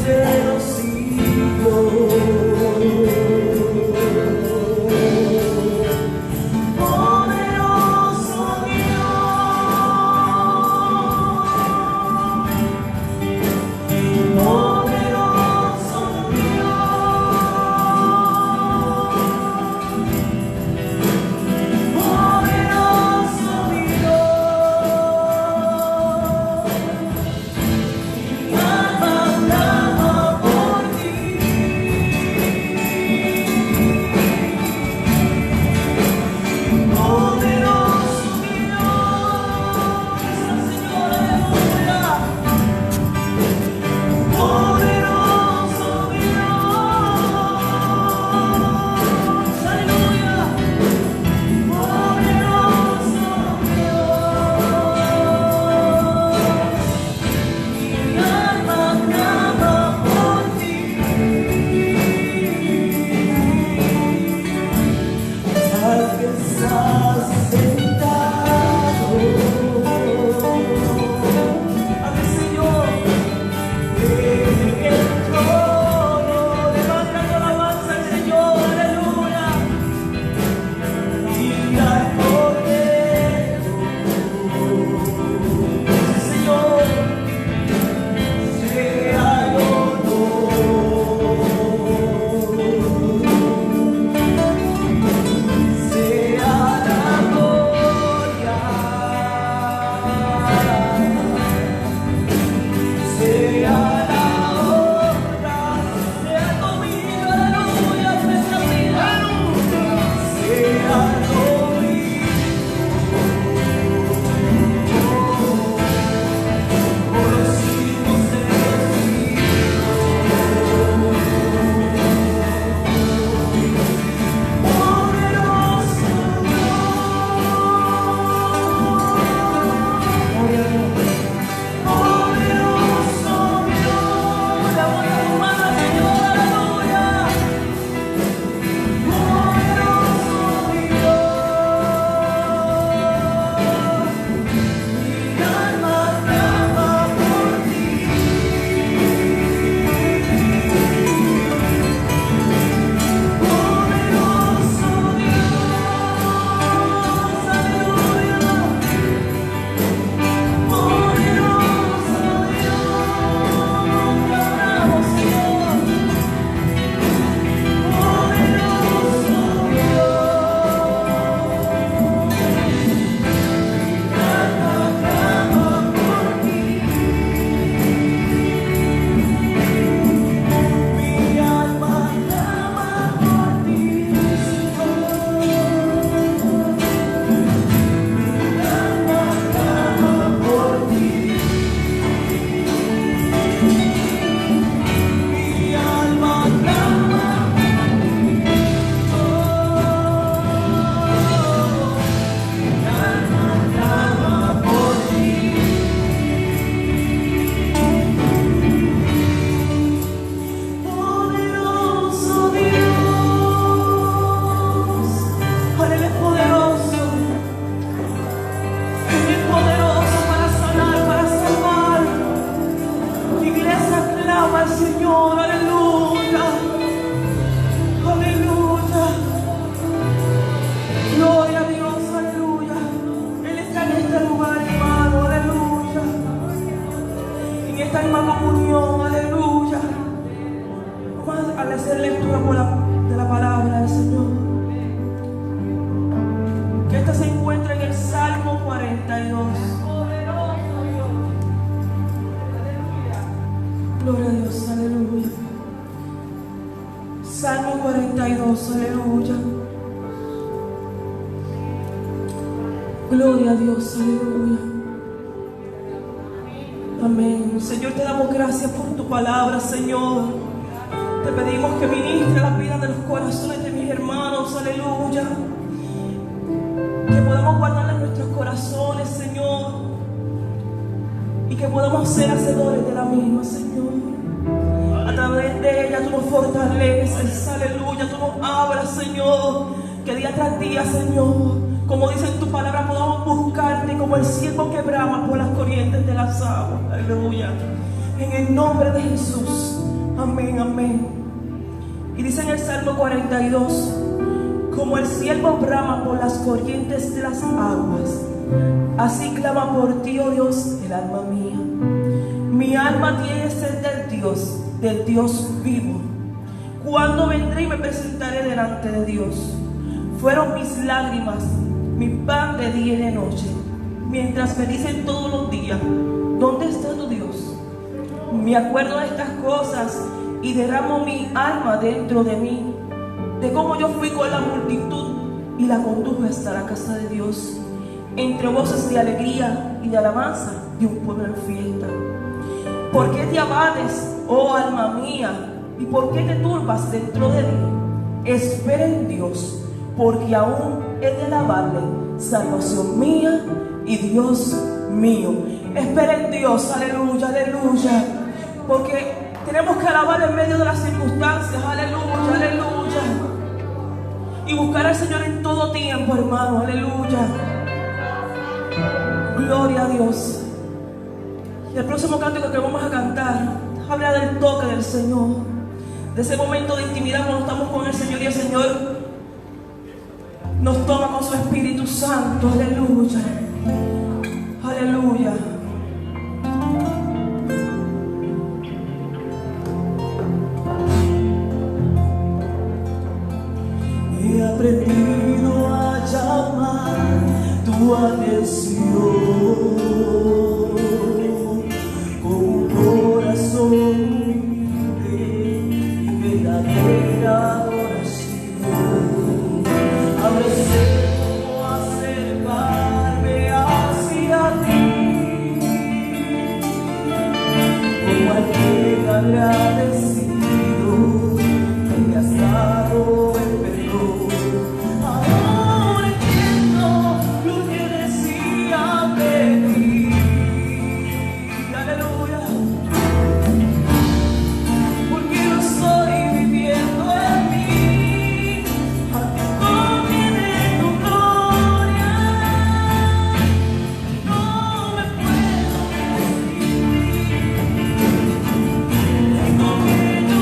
de los siglos. De la palabra del Señor, que esta se encuentra en el Salmo 42. Gloria a Dios, aleluya. Salmo 42, aleluya. Gloria a Dios, aleluya. Amén. Señor, te damos gracias por tu palabra, Señor. Te pedimos que ministre la vida de los corazones de mis hermanos, aleluya. Que podamos guardarla en nuestros corazones, Señor. Y que podamos ser hacedores de la misma, Señor. A través de ella tú nos fortaleces, aleluya. Tú nos abras, Señor. Que día tras día, Señor, como dice en tu palabra, podamos buscarte como el siervo que brama por las corrientes de las aguas, aleluya. En el nombre de Jesús. Amén, amén. Y dice en el Salmo 42: como el siervo brama por las corrientes de las aguas, así clama por ti, oh Dios, el alma mía. Mi alma tiene sed del Dios vivo. ¿Cuándo vendré y me presentaré delante de Dios? Fueron mis lágrimas, mi pan de día y de noche, mientras me dicen todos los días: ¿dónde está tu Dios? Me acuerdo de estas cosas y derramo mi alma dentro de mí, de cómo yo fui con la multitud y la conduje hasta la casa de Dios, entre voces de alegría y de alabanza de un pueblo en fiesta. ¿Por qué te abates, oh alma mía? ¿Y por qué te turbas dentro de mí? Espera en Dios, porque aún he de alabarle, salvación mía y Dios mío. Espera en Dios, aleluya, aleluya, porque tenemos que alabar en medio de las circunstancias, aleluya, aleluya, y buscar al Señor en todo tiempo, hermano, aleluya. Gloria a Dios. Y el próximo cántico que vamos a cantar habla del toque del Señor, de ese momento de intimidad cuando estamos con el Señor y el Señor nos toma con su Espíritu Santo, aleluya, aleluya. He aprendido a llamar tu atención con un corazón humilde y verdadera adoración. Ahora sé cómo acercarme hacia ti, como alguien agradecido que me has dado el perdón. Ahora entiendo lo que decía de ti, aleluya, porque no estoy viviendo en mí, a ti conviene tu gloria, no me puedo resistir, te conviene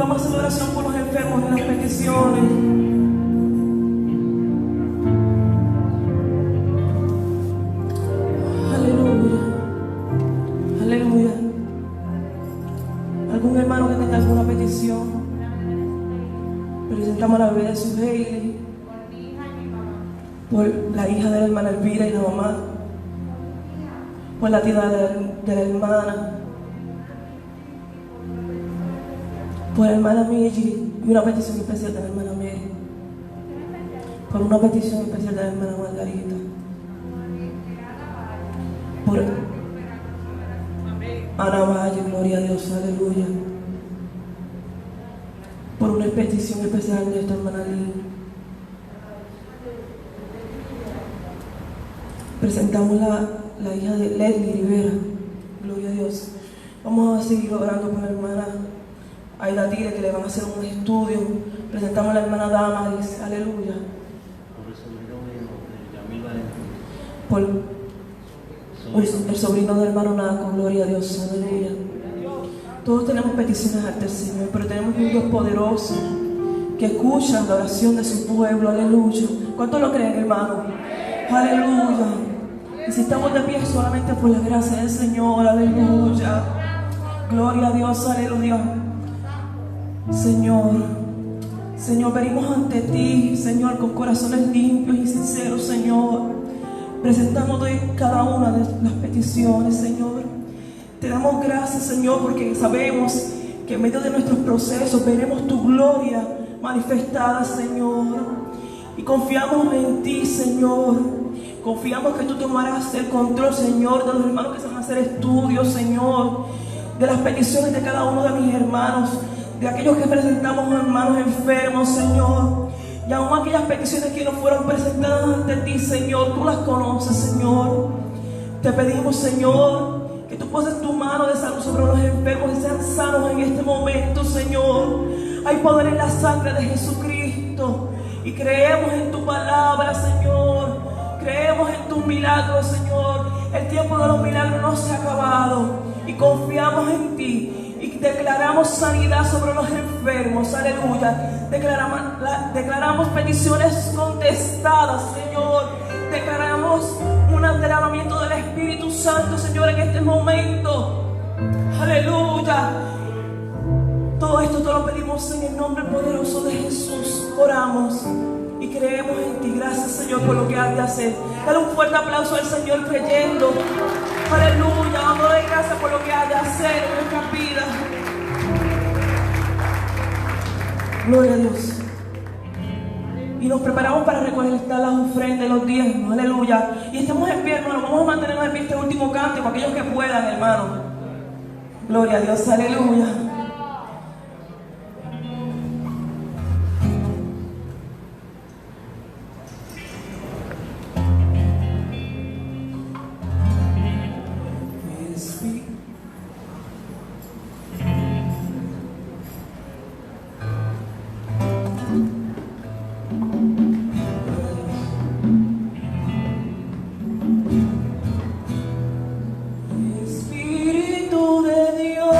vamos a hacer oración por los enfermos y las peticiones. Aleluya. Aleluya. ¿Algún hermano que tenga alguna petición? Presentamos a la bebé de su Hailey, por la hija de la hermana Elvira y la mamá, por la tía de la hermana, por la hermana Migi y una petición especial de la hermana Mary, por una petición especial de la hermana Margarita, por Ana Valle, gloria a Dios, aleluya, por una petición especial de esta hermana Lynn. Presentamos la hija de Leslie Rivera, gloria a Dios. Vamos a seguir orando por la hermana Aida Tire, que le van a hacer un estudio. Presentamos a la hermana Damaris, aleluya. Por el sobrino del hermano Naco, gloria a Dios, aleluya. Todos tenemos peticiones ante el Señor, pero tenemos un Dios poderoso que escucha la oración de su pueblo, aleluya. ¿Cuántos lo creen, hermano? Aleluya. Y si estamos de pie solamente por la gracia del Señor, aleluya. Gloria a Dios, aleluya. Señor, venimos ante ti, Señor, con corazones limpios y sinceros, Señor, presentándote cada una de las peticiones, Señor. Te damos gracias, Señor, porque sabemos que en medio de nuestros procesos veremos tu gloria manifestada, Señor. Y confiamos en ti, Señor. Confiamos que tú tomarás el control, Señor, de los hermanos que se van a hacer estudios, Señor, de las peticiones de cada uno de mis hermanos, de aquellos que presentamos hermanos enfermos, Señor, y aún aquellas peticiones que no fueron presentadas ante ti, Señor, tú las conoces, Señor. Te pedimos, Señor, que tú poses tu mano de salud sobre los enfermos y sean sanos en este momento, Señor. Hay poder en la sangre de Jesucristo y creemos en tu palabra, Señor. Creemos en tus milagros, Señor. El tiempo de los milagros no se ha acabado y confiamos en ti y declaramos sanidad sobre los enfermos, aleluya. Declaramos peticiones contestadas, Señor. Declaramos un derramamiento del Espíritu Santo, Señor, en este momento, aleluya. Todo esto te lo pedimos en el nombre poderoso de Jesús. Oramos y creemos en ti. Gracias, Señor, por lo que has de hacer. Dale un fuerte aplauso al Señor creyendo. Aleluya, dándole gracias por lo que has de hacer en nuestras vidas. Gloria a Dios. Y nos preparamos para recolectar las ofrendas, los diezmos, aleluya. Y estamos en pie, hermano. Vamos a mantenernos en pie este último canto para aquellos que puedan, hermano. Gloria a Dios, aleluya. Espíritu de Dios.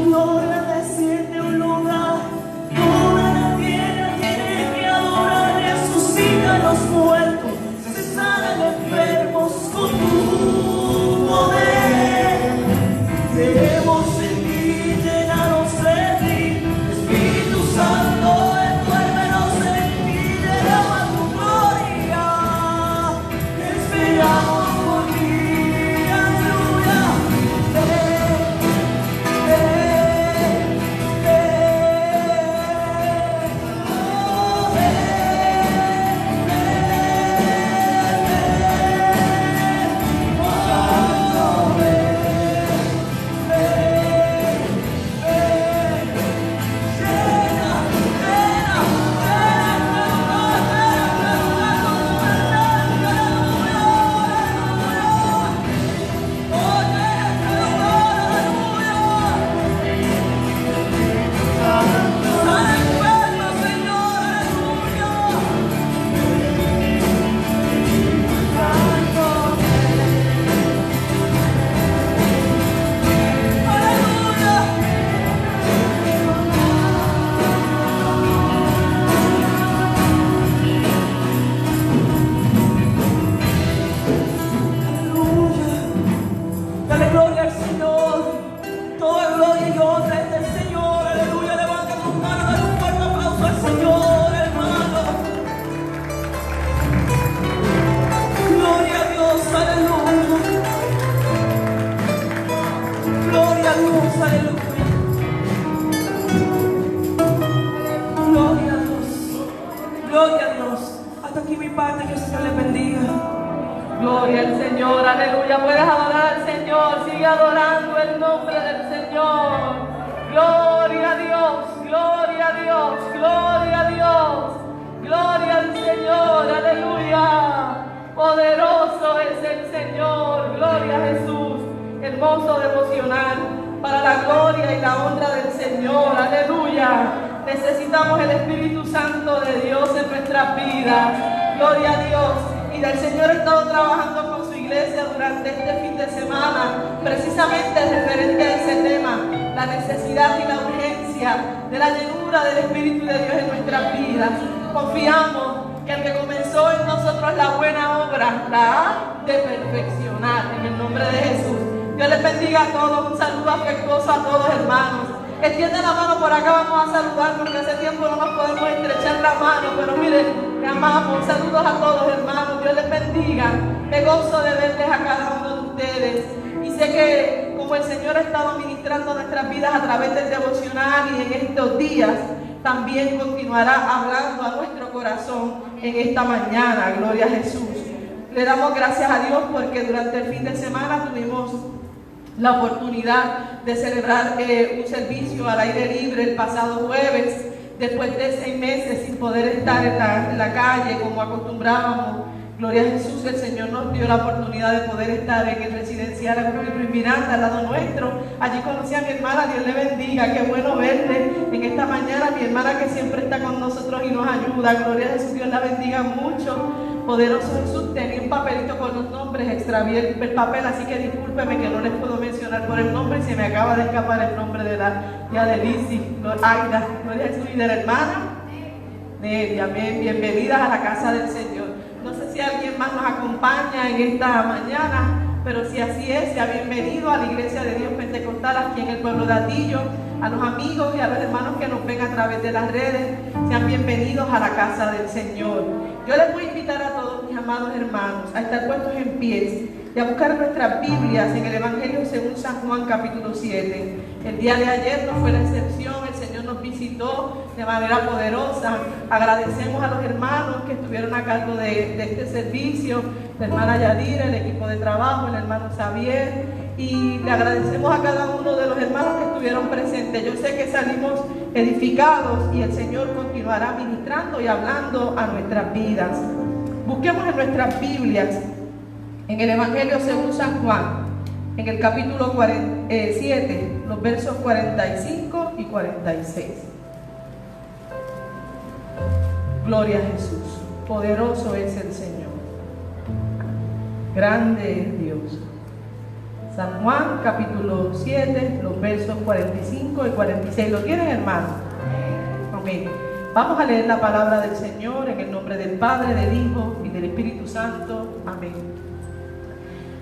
Tu gloria desciende a un lugar. Toda la tierra tiene que adorar. Resucita a los muertos, se sanan enfermos con tu poder. Queremos en ti, llenados de ti, Espíritu Santo, envuélvenos en ti, derrama tu gloria. Esperamos por ti, aleluya. Dale gloria al Señor. Toda gloria y honra es del Señor. Aleluya. Levanta tus manos, dale un fuerte aplauso al Señor, hermano. Gloria a Dios, aleluya. Gloria a Dios, aleluya. Gloria a Dios. Gloria a Dios. Hasta aquí mi parte, que el Señor les bendiga. Gloria al Señor, aleluya. Puedes adorar al Señor, sigue adorando el nombre del Señor. Gloria a Dios, gloria a Dios, gloria a Dios, gloria al Señor, aleluya. Poderoso es el Señor, gloria a Jesús. Hermoso devocional para la gloria y la honra del Señor, aleluya. Necesitamos el Espíritu Santo de Dios en nuestras vidas, gloria a Dios. Y el Señor ha estado trabajando con su iglesia durante este fin de semana, precisamente referente a ese tema, la necesidad y la urgencia de la llenura del Espíritu de Dios en nuestras vidas. Confiamos que el que comenzó en nosotros la buena obra la ha de perfeccionar en el nombre de Jesús. Dios les bendiga a todos, un saludo afectuoso a todos, hermanos. Extiende la mano por acá, vamos a saludar porque hace tiempo no nos podemos estrechar la mano, pero miren, te amamos. Saludos a todos, hermanos. Dios les bendiga. Me gozo de verles a cada uno de ustedes. Y sé que como el Señor ha estado ministrando nuestras vidas a través del devocional y en estos días, también continuará hablando a nuestro corazón en esta mañana. Gloria a Jesús. Le damos gracias a Dios porque durante el fin de semana tuvimos la oportunidad de celebrar un servicio al aire libre el pasado jueves, después de 6 meses sin poder estar en la calle como acostumbrábamos. Gloria a Jesús, el Señor nos dio la oportunidad de poder estar en el residencial Agrupio Miranda al lado nuestro. Allí conocí a mi hermana, Dios le bendiga, qué bueno verle en esta mañana, mi hermana que siempre está con nosotros y nos ayuda. Gloria a Jesús, Dios la bendiga mucho. Poderoso Jesús, tenía un papelito con los nombres, extravié el papel, así que discúlpeme que no les puedo mencionar por el nombre y se me acaba de escapar el nombre de la tía de Lizzy, Aida. Gloria a Jesús, y de la hermana Nedia. Bienvenidas a la casa del Señor. No sé si alguien más nos acompaña en esta mañana, pero si así es, sea bienvenido a la Iglesia de Dios Pentecostal aquí en el pueblo de Atillo. A los amigos y a los hermanos que nos ven a través de las redes, sean bienvenidos a la casa del Señor. Yo les voy a invitar a todos mis amados hermanos a estar puestos en pies y a buscar nuestras Biblias en el Evangelio según San Juan capítulo 7. El día de ayer no fue la excepción, el Señor nos visitó de manera poderosa. Agradecemos a los hermanos que estuvieron a cargo de este servicio, la hermana Yadira, el equipo de trabajo, el hermano Xavier, y le agradecemos a cada uno de los hermanos que estuvieron presentes. Yo sé que salimos edificados y el Señor continuará ministrando y hablando a nuestras vidas. Busquemos en nuestras Biblias, en el Evangelio según San Juan, en el capítulo 7, los versos 45 y 46. Gloria a Jesús. Poderoso es el Señor. Grande es Dios. San Juan capítulo 7, los versos 45 y 46. ¿Lo tienen, hermano? Amén. Vamos a leer la palabra del Señor en el nombre del Padre, del Hijo y del Espíritu Santo. Amén.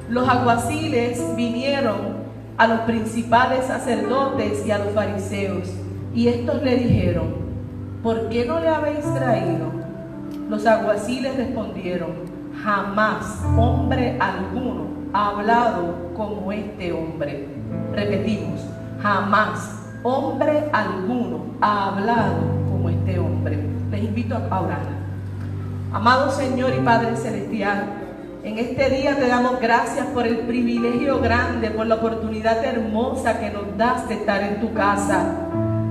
Los alguaciles vinieron a los principales sacerdotes y a los fariseos, y estos le dijeron: ¿por qué no le habéis traído? Los alguaciles respondieron: jamás hombre alguno ha hablado como este hombre. Repetimos: jamás hombre alguno ha hablado como este hombre. Les invito a orar. Amado Señor y Padre Celestial, en este día te damos gracias por el privilegio grande, por la oportunidad hermosa que nos das de estar en tu casa.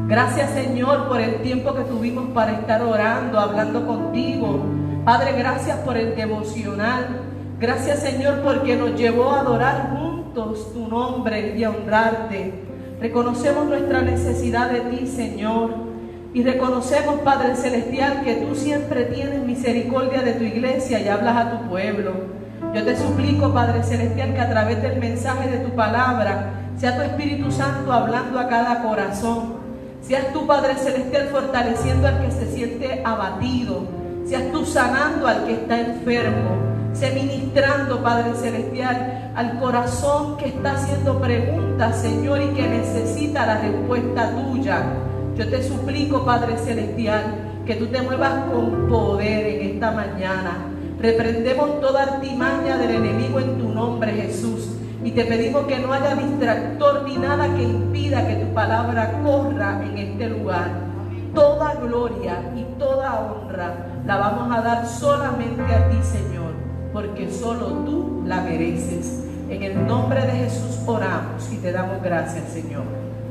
Gracias, Señor, por el tiempo que tuvimos para estar orando, hablando contigo. Padre, gracias por el devocional. Gracias, Señor, porque nos llevó a adorar juntos tu nombre y a honrarte. Reconocemos nuestra necesidad de ti, Señor, y reconocemos, Padre Celestial, que tú siempre tienes misericordia de tu iglesia y hablas a tu pueblo. Yo te suplico, Padre Celestial, que a través del mensaje de tu palabra sea tu Espíritu Santo hablando a cada corazón. Seas tú, Padre Celestial, fortaleciendo al que se siente abatido. Seas tú sanando al que está enfermo. Sé ministrando, Padre Celestial, al corazón que está haciendo preguntas, Señor, y que necesita la respuesta tuya. Yo te suplico, Padre Celestial, que tú te muevas con poder en esta mañana. Reprendemos toda artimaña del enemigo en tu nombre, Jesús. Y te pedimos que no haya distractor ni nada que impida que tu palabra corra en este lugar. Toda gloria y toda honra la vamos a dar solamente a ti, Señor, porque solo tú la mereces. En el nombre de Jesús oramos y te damos gracias, Señor.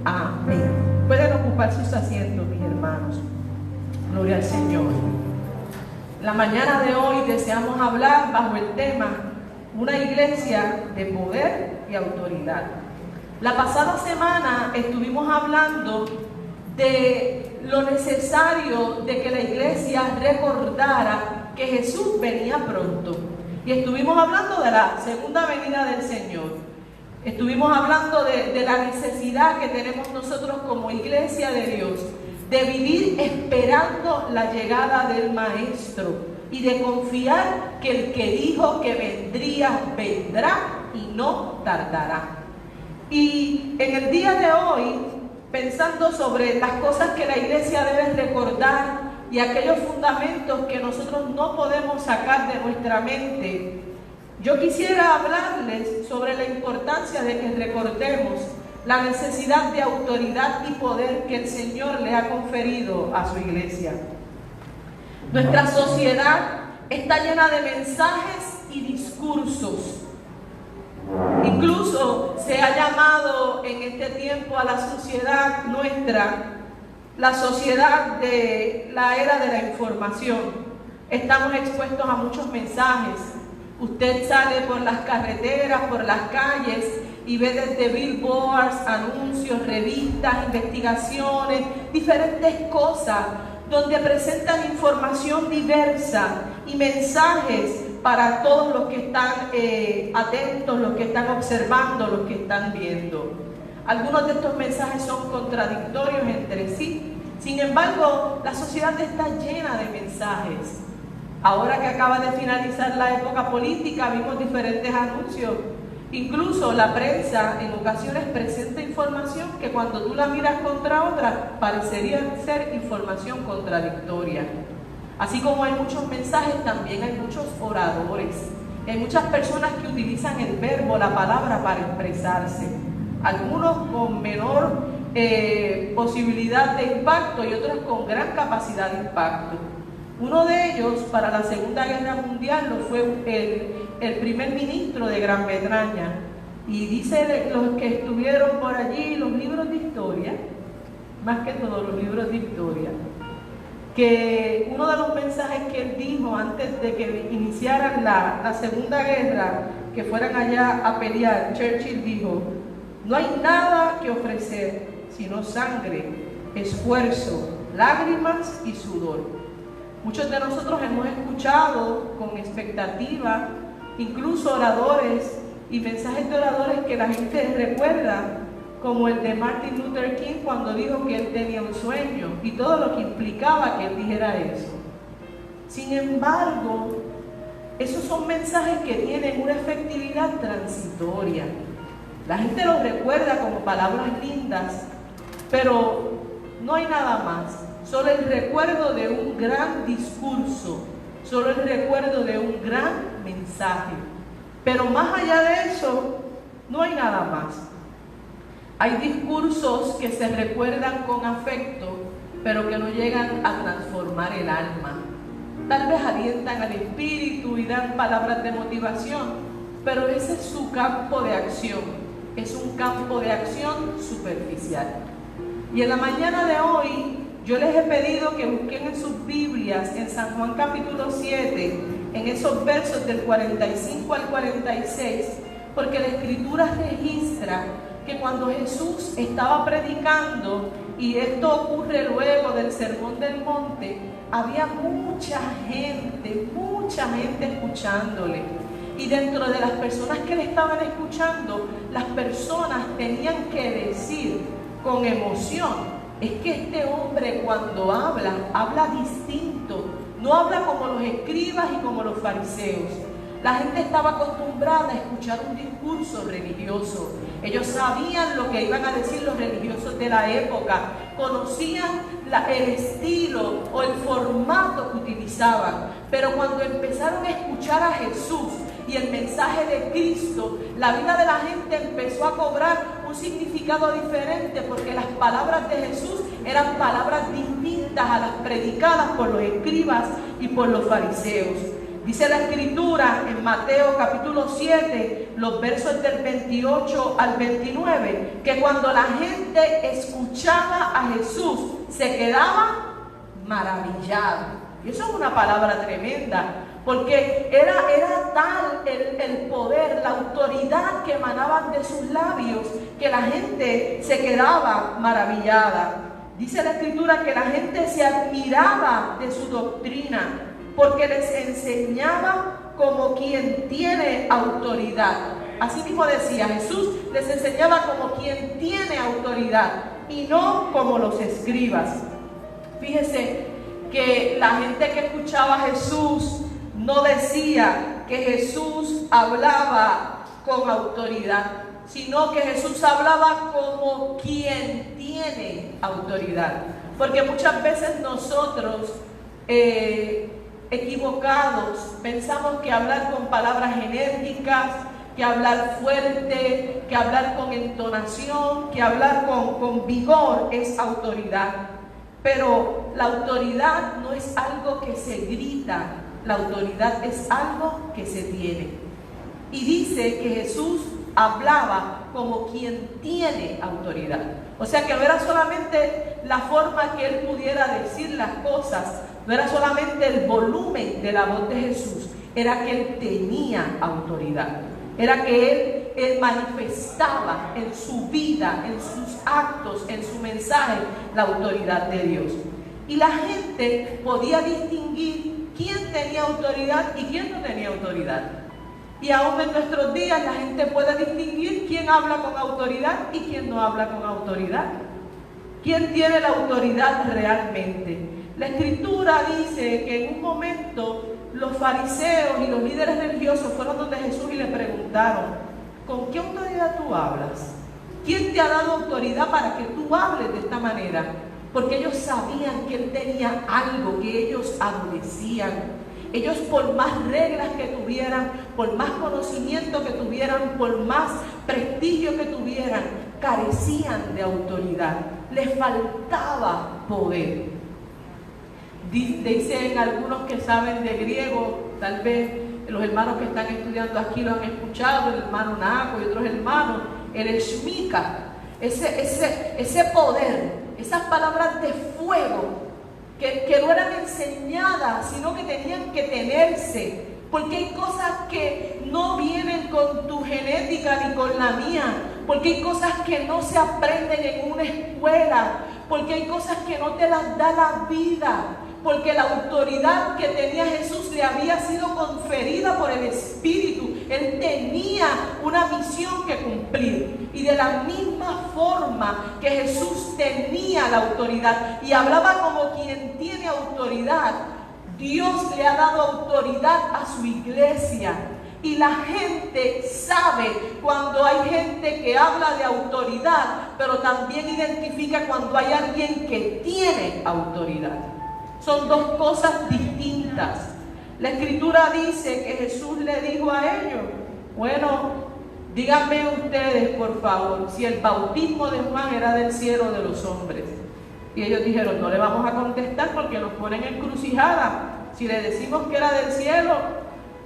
Amén. Pueden ocupar sus asientos, mis hermanos. Gloria al Señor. La mañana de hoy deseamos hablar bajo el tema una iglesia de poder y autoridad. La pasada semana estuvimos hablando de lo necesario de que la iglesia recordara que Jesús venía pronto. Y estuvimos hablando de la segunda venida del Señor. Estuvimos hablando de la necesidad que tenemos nosotros como iglesia de Dios de vivir esperando la llegada del Maestro y de confiar que el que dijo que vendría, vendrá y no tardará. Y en el día de hoy, pensando sobre las cosas que la iglesia debe recordar y aquellos fundamentos que nosotros no podemos sacar de nuestra mente, yo quisiera hablarles sobre la importancia de que recordemos la necesidad de autoridad y poder que el Señor le ha conferido a su iglesia. Nuestra sociedad está llena de mensajes y discursos. Incluso se ha llamado en este tiempo a la sociedad nuestra la sociedad de la era de la información. Estamos expuestos a muchos mensajes. Usted sale por las carreteras, por las calles y ve desde billboards, anuncios, revistas, investigaciones, diferentes cosas donde presentan información diversa y mensajes para todos los que están atentos, los que están observando, los que están viendo. Algunos de estos mensajes son contradictorios entre sí. Sin embargo, la sociedad está llena de mensajes. Ahora que acaba de finalizar la época política, vimos diferentes anuncios. Incluso la prensa en ocasiones presenta información que cuando tú la miras contra otra, parecería ser información contradictoria. Así como hay muchos mensajes, también hay muchos oradores. Hay muchas personas que utilizan el verbo, la palabra, para expresarse. Algunos con menor posibilidad de impacto y otros con gran capacidad de impacto. Uno de ellos, para la Segunda Guerra Mundial, lo fue el primer ministro de Gran Bretaña. Y dice los que estuvieron por allí, los libros de historia, más que todos los libros de historia, que uno de los mensajes que él dijo antes de que iniciaran la Segunda Guerra, que fueran allá a pelear, Churchill dijo: no hay nada que ofrecer sino sangre, esfuerzo, lágrimas y sudor. Muchos de nosotros hemos escuchado con expectativa, incluso oradores y mensajes de oradores que la gente recuerda, como el de Martin Luther King cuando dijo que él tenía un sueño y todo lo que implicaba que él dijera eso. Sin embargo, esos son mensajes que tienen una efectividad transitoria. La gente los recuerda como palabras lindas, pero no hay nada más. Solo el recuerdo de un gran discurso, solo el recuerdo de un gran mensaje. Pero más allá de eso, no hay nada más. Hay discursos que se recuerdan con afecto, pero que no llegan a transformar el alma. Tal vez alientan al espíritu y dan palabras de motivación, pero ese es su campo de acción. Es un campo de acción superficial. Y en la mañana de hoy, yo les he pedido que busquen en sus Biblias, en San Juan capítulo 7, en esos versos del 45 al 46, porque la Escritura registra que cuando Jesús estaba predicando, y esto ocurre luego del Sermón del Monte, había mucha gente escuchándole. Y dentro de las personas que le estaban escuchando, las personas tenían que decir con emoción: es que este hombre cuando habla distinto, no habla como los escribas y como los fariseos. La gente estaba acostumbrada a escuchar un discurso religioso. Ellos sabían lo que iban a decir los religiosos de la época, conocían el estilo o el formato que utilizaban. Pero cuando empezaron a escuchar a Jesús y el mensaje de Cristo, la vida de la gente empezó a cobrar un significado diferente, porque las palabras de Jesús eran palabras distintas a las predicadas por los escribas y por los fariseos. Dice la Escritura en Mateo capítulo 7, los versos del 28 al 29, que cuando la gente escuchaba a Jesús, se quedaba maravillada. Y eso es una palabra tremenda, porque era tal el poder, la autoridad que emanaban de sus labios, que la gente se quedaba maravillada. Dice la Escritura que la gente se admiraba de su doctrina, porque les enseñaba como quien tiene autoridad. Así mismo decía Jesús, les enseñaba como quien tiene autoridad y no como los escribas. Fíjese que la gente que escuchaba a Jesús no decía que Jesús hablaba con autoridad, sino que Jesús hablaba como quien tiene autoridad. Porque muchas veces nosotros equivocados pensamos que hablar con palabras enérgicas, que hablar fuerte, que hablar con entonación, que hablar con vigor es autoridad. Pero la autoridad no es algo que se grita, la autoridad es algo que se tiene. Y dice que Jesús hablaba como quien tiene autoridad. O sea que no era solamente la forma que él pudiera decir las cosas, no era solamente el volumen de la voz de Jesús, era que él tenía autoridad. Era que él manifestaba en su vida, en sus actos, en su mensaje, la autoridad de Dios. Y la gente podía distinguir quién tenía autoridad y quién no tenía autoridad. Y aún en nuestros días la gente puede distinguir quién habla con autoridad y quién no habla con autoridad. ¿Quién tiene la autoridad realmente? La Escritura dice que en un momento los fariseos y los líderes religiosos fueron donde Jesús y le preguntaron: ¿con qué autoridad tú hablas? ¿Quién te ha dado autoridad para que tú hables de esta manera? Porque ellos sabían que él tenía algo que ellos adolecían. Ellos, por más reglas que tuvieran, por más conocimiento que tuvieran, por más prestigio que tuvieran, carecían de autoridad. Les faltaba poder. Dicen algunos que saben de griego, tal vez los hermanos que están estudiando aquí lo han escuchado, el hermano Naco y otros hermanos, el Eshmika, ese poder, esas palabras de fuego que no eran enseñadas, sino que tenían que tenerse, porque hay cosas que no vienen con tu genética ni con la mía, porque hay cosas que no se aprenden en una escuela, porque hay cosas que no te las da la vida, porque la autoridad que tenía Jesús le había sido conferida por el Espíritu. Él tenía una misión que cumplir. Y de la misma forma que Jesús tenía la autoridad y hablaba como quien tiene autoridad, Dios le ha dado autoridad a su iglesia. Y la gente sabe cuando hay gente que habla de autoridad, pero también identifica cuando hay alguien que tiene autoridad. Son dos cosas distintas. La Escritura dice que Jesús le dijo a ellos, bueno, díganme ustedes por favor, si el bautismo de Juan era del cielo o de los hombres. Y ellos dijeron, no le vamos a contestar porque nos ponen en encrucijada. Si le decimos que era del cielo,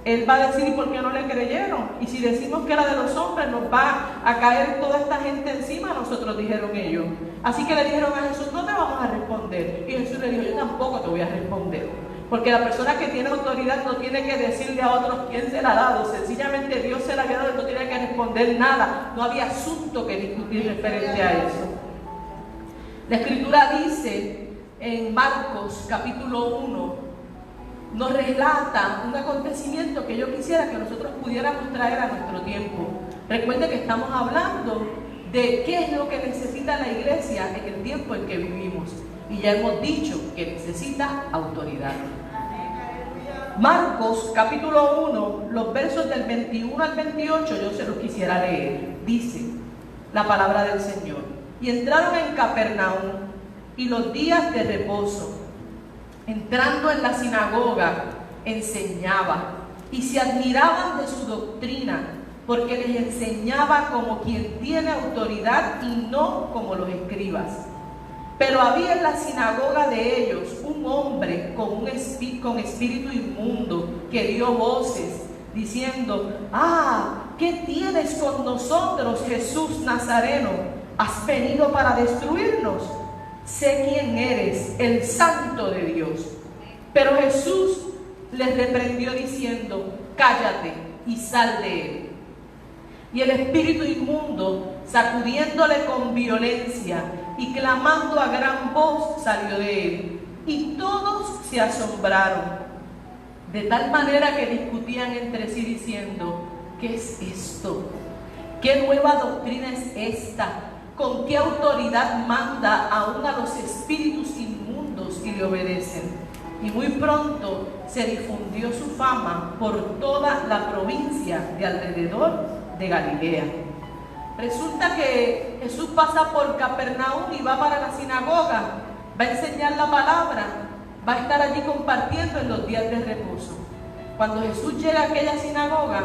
Él va a decir, ¿y por qué no le creyeron? Y si decimos que era de los hombres, nos va a caer toda esta gente encima, nosotros, dijeron ellos. Así que le dijeron a Jesús, no te vamos a responder. Y Jesús le dijo, yo tampoco te voy a responder. Porque la persona que tiene autoridad no tiene que decirle a otros quién se la ha dado. Sencillamente Dios se la había dado y no tiene que responder nada. No había asunto que discutir referente a eso. La Escritura dice en Marcos capítulo 1, nos relata un acontecimiento que yo quisiera que nosotros pudiéramos traer a nuestro tiempo. Recuerde que estamos hablando de qué es lo que necesita la iglesia en el tiempo en que vivimos. Y ya hemos dicho que necesita autoridad. Marcos capítulo 1, los versos del 21 al 28, yo se los quisiera leer. Dice la palabra del Señor. Y entraron en Capernaum y los días de reposo, entrando en la sinagoga, enseñaba, y se admiraban de su doctrina, porque les enseñaba como quien tiene autoridad y no como los escribas. Pero había en la sinagoga de ellos un hombre con espíritu inmundo, que dio voces, diciendo, ¿qué tienes con nosotros, Jesús Nazareno? ¿Has venido para destruirnos? Sé quién eres, el Santo de Dios. Pero Jesús les reprendió diciendo, cállate y sal de él. Y el espíritu inmundo, sacudiéndole con violencia y clamando a gran voz, salió de él. Y todos se asombraron, de tal manera que discutían entre sí diciendo, ¿qué es esto? ¿Qué nueva doctrina es esta? ¿Con qué autoridad manda aún a los espíritus inmundos y le obedecen? Y muy pronto se difundió su fama por toda la provincia de alrededor de Galilea. Resulta que Jesús pasa por Capernaum y va para la sinagoga, va a enseñar la palabra, va a estar allí compartiendo en los días de reposo. Cuando Jesús llega a aquella sinagoga,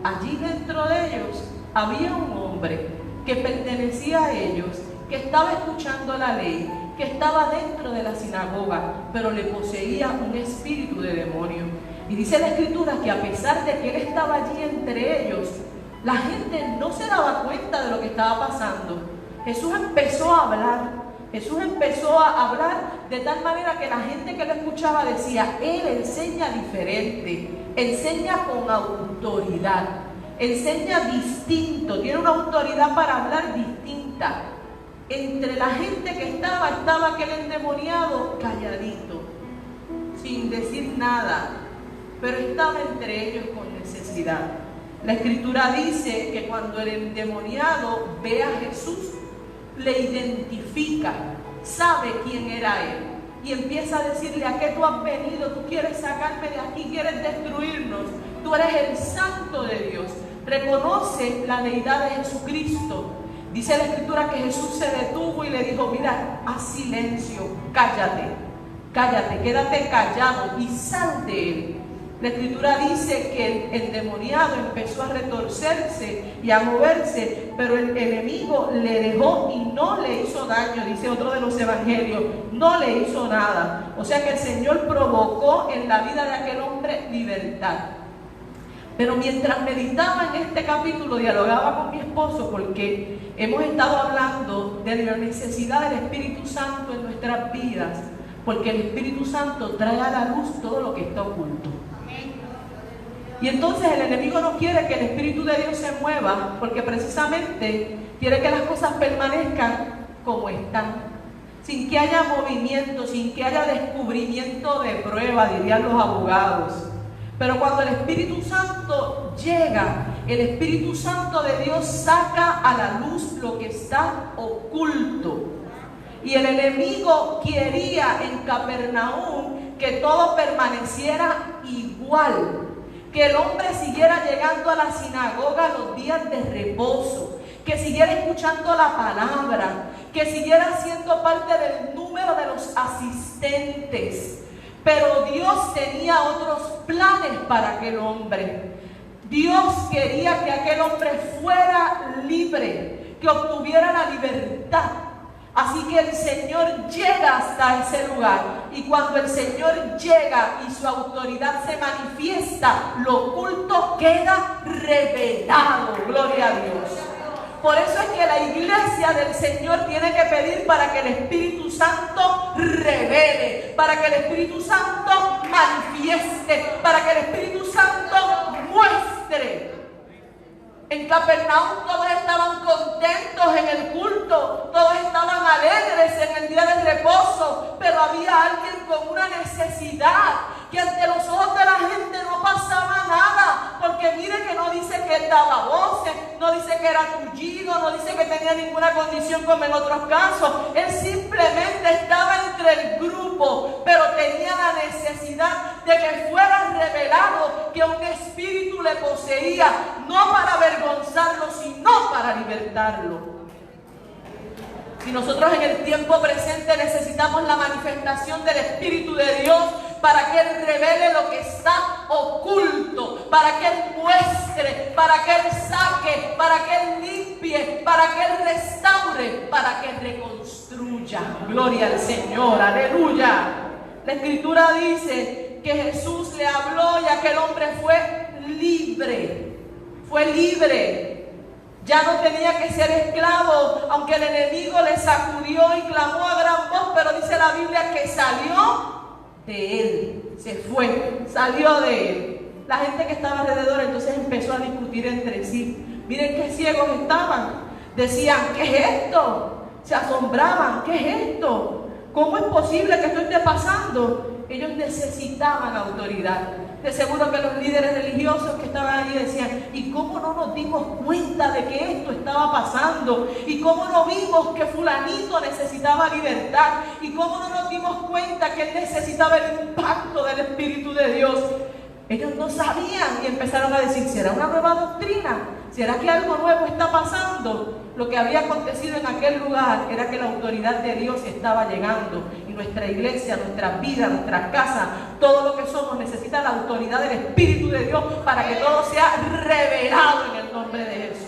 allí dentro de ellos había un hombre que pertenecía a ellos, que estaba escuchando la ley, que estaba dentro de la sinagoga, pero le poseía un espíritu de demonio. Y dice la Escritura que a pesar de que él estaba allí entre ellos, la gente no se daba cuenta de lo que estaba pasando. Jesús empezó a hablar de tal manera que la gente que lo escuchaba decía, él enseña diferente, enseña con autoridad, enseña distinto, tiene una autoridad para hablar distinta. Entre la gente que estaba aquel endemoniado calladito, sin decir nada, pero estaba entre ellos con necesidad. La Escritura dice que cuando el endemoniado ve a Jesús, le identifica, sabe quién era él, y empieza a decirle, ¿a qué tú has venido? Tú quieres sacarme de aquí, quieres destruirnos, tú eres el Santo de Dios. Reconoce la deidad de Jesucristo. Dice la Escritura que Jesús se detuvo y le dijo, mira, haz silencio, cállate, quédate callado y sal de él. La Escritura dice que el endemoniado empezó a retorcerse y a moverse, pero el enemigo le dejó y no le hizo daño, dice otro de los evangelios, no le hizo nada. O sea que el Señor provocó en la vida de aquel hombre libertad. Pero mientras meditaba en este capítulo, dialogaba con mi esposo porque hemos estado hablando de la necesidad del Espíritu Santo en nuestras vidas, porque el Espíritu Santo trae a la luz todo lo que está oculto. Y entonces el enemigo no quiere que el Espíritu de Dios se mueva, porque precisamente quiere que las cosas permanezcan como están, sin que haya movimiento, sin que haya descubrimiento de prueba, dirían los abogados. Pero cuando el Espíritu Santo llega, el Espíritu Santo de Dios saca a la luz lo que está oculto. Y el enemigo quería en Capernaum que todo permaneciera igual, que el hombre siguiera llegando a la sinagoga los días de reposo, que siguiera escuchando la palabra, que siguiera siendo parte del número de los asistentes. Pero Dios tenía otros planes para aquel hombre. Dios quería que aquel hombre fuera libre, que obtuviera la libertad. Así que el Señor llega hasta ese lugar, y cuando el Señor llega y su autoridad se manifiesta, lo oculto queda revelado. Gloria a Dios. Por eso es que la iglesia del Señor tiene que pedir para que el Espíritu Santo revele, para que el Espíritu Santo manifieste, para que el Espíritu Santo muestre. En Capernaum todos estaban contentos en el culto, todos estaban alegres en el día del reposo, pero había alguien con una necesidad, que ante los ojos de la gente no pasaba nada, porque mire que no dice que él daba voces, no dice que era tullido, no dice que tenía ninguna condición como en otros casos. Él simplemente estaba entre el grupo, pero tenía la necesidad de que fuera revelado que un espíritu le poseía, no para avergonzarlo, sino para libertarlo. Si nosotros en el tiempo presente necesitamos la manifestación del Espíritu de Dios para que Él revele lo que está oculto, para que Él muestre, para que Él saque, para que Él limpie, para que Él restaure, para que Él reconstruya. Gloria al Señor, aleluya. La Escritura dice que Jesús le habló y aquel hombre fue libre, fue libre. Ya no tenía que ser esclavo, aunque el enemigo le sacudió y clamó a gran voz, pero dice la Biblia que salió de él, se fue, salió de él. La gente que estaba alrededor entonces empezó a discutir entre sí. Miren qué ciegos estaban. Decían, ¿qué es esto? Se asombraban, ¿qué es esto? ¿Cómo es posible que esto esté pasando? Ellos necesitaban autoridad. De seguro que los líderes religiosos que estaban allí decían, ¿y cómo no nos dimos cuenta de que esto estaba pasando? ¿Y cómo no vimos que fulanito necesitaba libertad? ¿Y cómo no nos dimos cuenta que él necesitaba el impacto del Espíritu de Dios? Ellos no sabían y empezaron a decir, ¿será una nueva doctrina? ¿Será que algo nuevo está pasando? Lo que había acontecido en aquel lugar era que la autoridad de Dios estaba llegando, y nuestra iglesia, nuestra vida, nuestras casas, todo lo que somos necesita la autoridad del Espíritu de Dios para que todo sea revelado en el nombre de Jesús.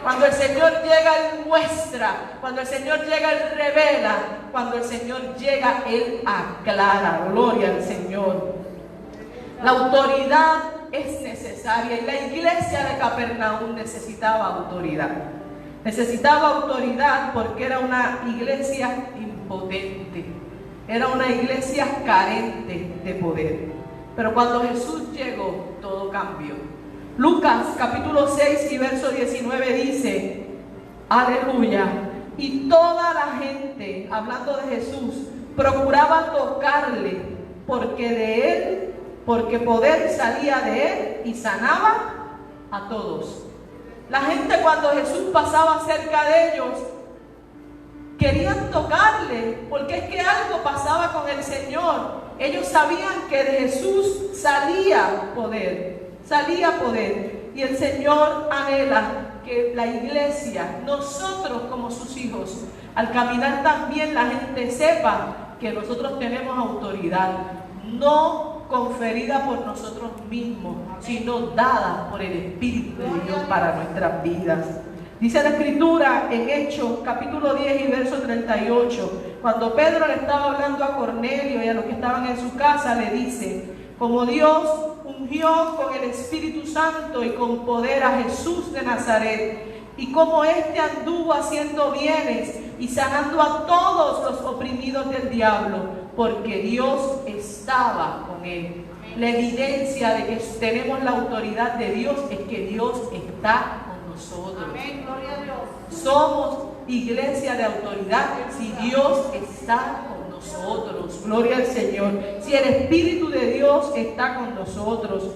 Cuando el Señor llega, Él muestra. Cuando el Señor llega, Él revela. Cuando el Señor llega, Él aclara. Gloria al Señor. La autoridad es necesaria, y la iglesia de Capernaum necesitaba autoridad. Necesitaba autoridad porque era una iglesia impotente, era una iglesia carente de poder. Pero cuando Jesús llegó, todo cambió. Lucas capítulo 6 y verso 19 dice, aleluya, y toda la gente, hablando de Jesús, procuraba tocarle, porque poder salía de él y sanaba a todos. La gente, cuando Jesús pasaba cerca de ellos, querían tocarle, porque es que algo pasaba con el Señor. Ellos sabían que de Jesús salía poder, y el Señor anhela que la iglesia, nosotros como sus hijos, al caminar también la gente sepa que nosotros tenemos autoridad, no conferida por nosotros mismos, sino dada por el Espíritu de Dios para nuestras vidas. Dice la Escritura en Hechos capítulo 10 y verso 38, cuando Pedro le estaba hablando a Cornelio y a los que estaban en su casa, le dice, como Dios ungió con el Espíritu Santo y con poder a Jesús de Nazaret, y como éste anduvo haciendo bienes y sanando a todos los oprimidos del diablo, porque Dios estaba con él. La evidencia de que tenemos la autoridad de Dios es que Dios está con nosotros. Amén, gloria a Dios. Somos iglesia de autoridad si Dios está con nosotros. Gloria al Señor. Si el Espíritu de Dios está con nosotros,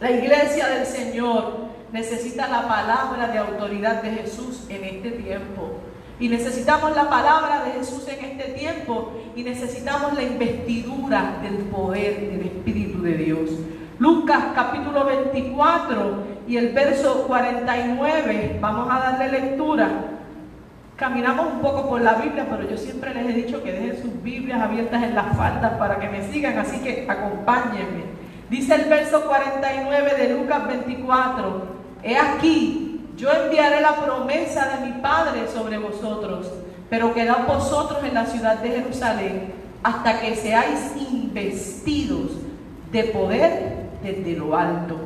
la iglesia del Señor necesita la palabra de autoridad de Jesús en este tiempo. Y necesitamos la palabra de Jesús en este tiempo, y necesitamos la investidura del poder del Espíritu de Dios. Lucas capítulo 24 y el verso 49, vamos a darle lectura. Caminamos un poco por la Biblia, pero yo siempre les he dicho que dejen sus Biblias abiertas en las faldas para que me sigan, así que acompáñenme. Dice el verso 49 de Lucas 24: he aquí, yo enviaré la promesa de mi Padre sobre vosotros, pero quedad vosotros en la ciudad de Jerusalén hasta que seáis investidos de poder desde lo alto.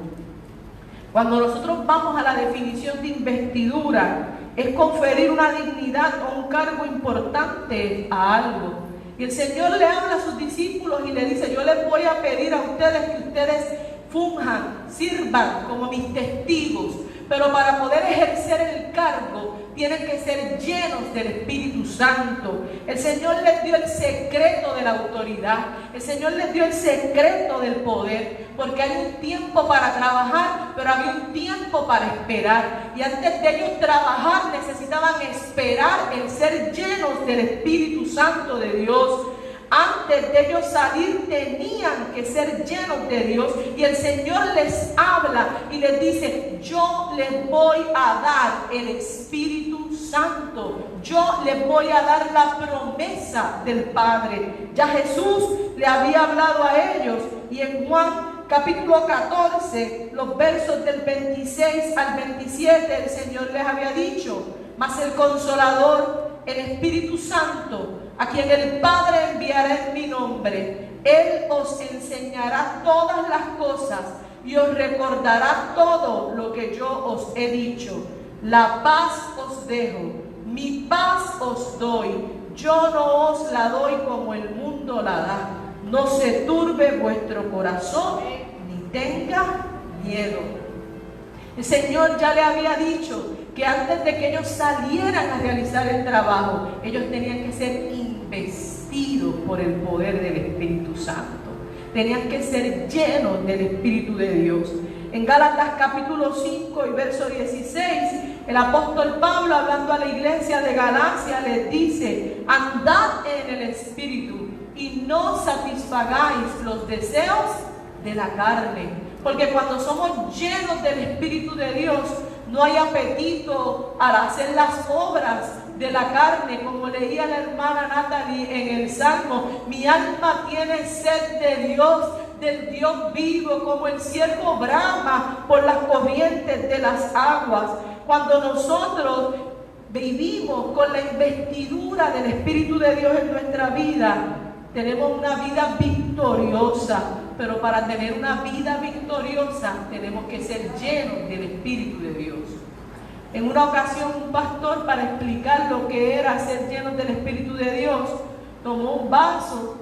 Cuando nosotros vamos a la definición de investidura, es conferir una dignidad o un cargo importante a algo. Y el Señor le habla a sus discípulos y le dice: yo les voy a pedir a ustedes que ustedes funjan, sirvan como mis testigos. Pero para poder ejercer el cargo, tienen que ser llenos del Espíritu Santo. El Señor les dio el secreto de la autoridad. El Señor les dio el secreto del poder. Porque hay un tiempo para trabajar, pero había un tiempo para esperar. Y antes de ellos trabajar, necesitaban esperar el ser llenos del Espíritu Santo de Dios. Antes de ellos salir tenían que ser llenos de Dios, y el Señor les habla y les dice: yo les voy a dar el Espíritu Santo, yo les voy a dar la promesa del Padre. Ya Jesús le había hablado a ellos, y en Juan capítulo 14, los versos del 26 al 27, el Señor les había dicho: mas el Consolador, el Espíritu Santo, a quien el Padre enviará en mi nombre, Él os enseñará todas las cosas y os recordará todo lo que yo os he dicho. La paz os dejo, mi paz os doy. Yo no os la doy como el mundo la da. No se turbe vuestro corazón ni tenga miedo. El Señor ya le había dicho que antes de que ellos salieran a realizar el trabajo, ellos tenían que ser investidos por el poder del Espíritu Santo. Tenían que ser llenos del Espíritu de Dios. En Gálatas capítulo 5 y verso 16, el apóstol Pablo, hablando a la iglesia de Galacia, les dice: andad en el Espíritu y no satisfagáis los deseos de la carne. Porque cuando somos llenos del Espíritu de Dios, no hay apetito al hacer las obras de la carne, como leía la hermana Natalie en el Salmo: mi alma tiene sed de Dios, del Dios vivo, como el ciervo brama por las corrientes de las aguas. Cuando nosotros vivimos con la investidura del Espíritu de Dios en nuestra vida, tenemos una vida victoriosa. Pero para tener una vida victoriosa tenemos que ser llenos del Espíritu de Dios. En una ocasión, un pastor, para explicar lo que era ser llenos del Espíritu de Dios, tomó un vaso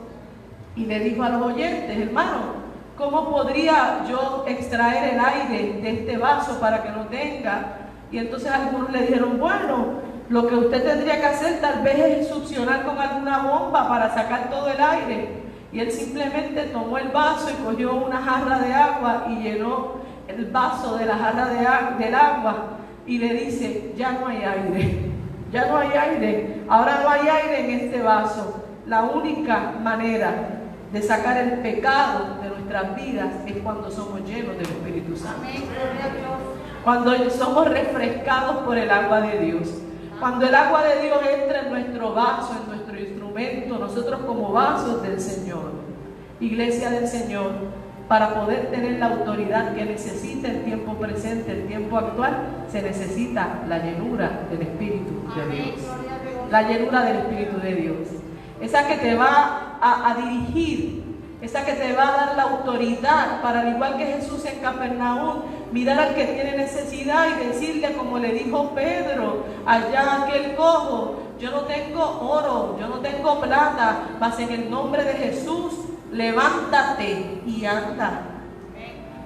y le dijo a los oyentes: hermano, ¿cómo podría yo extraer el aire de este vaso para que no tenga? Y entonces algunos le dijeron: bueno, lo que usted tendría que hacer tal vez es succionar con alguna bomba para sacar todo el aire. Y él simplemente tomó el vaso y cogió una jarra de agua y llenó el vaso de la jarra del agua, y le dice: ya no hay aire, ya no hay aire, ahora no hay aire en este vaso. La única manera de sacar el pecado de nuestras vidas es cuando somos llenos del Espíritu Santo. Cuando somos refrescados por el agua de Dios. Cuando el agua de Dios entra en nuestro vaso, en nuestro instrumento, nosotros como vasos del Señor, iglesia del Señor, para poder tener la autoridad que necesita el tiempo presente, el tiempo actual, se necesita la llenura del Espíritu de Dios. La llenura del Espíritu de Dios. Esa que te va a dirigir, esa que te va a dar la autoridad para, al igual que Jesús en Capernaum, mirar al que tiene necesidad y decirle, como le dijo Pedro allá aquel cojo: yo no tengo oro, yo no tengo plata, mas en el nombre de Jesús levántate y anda.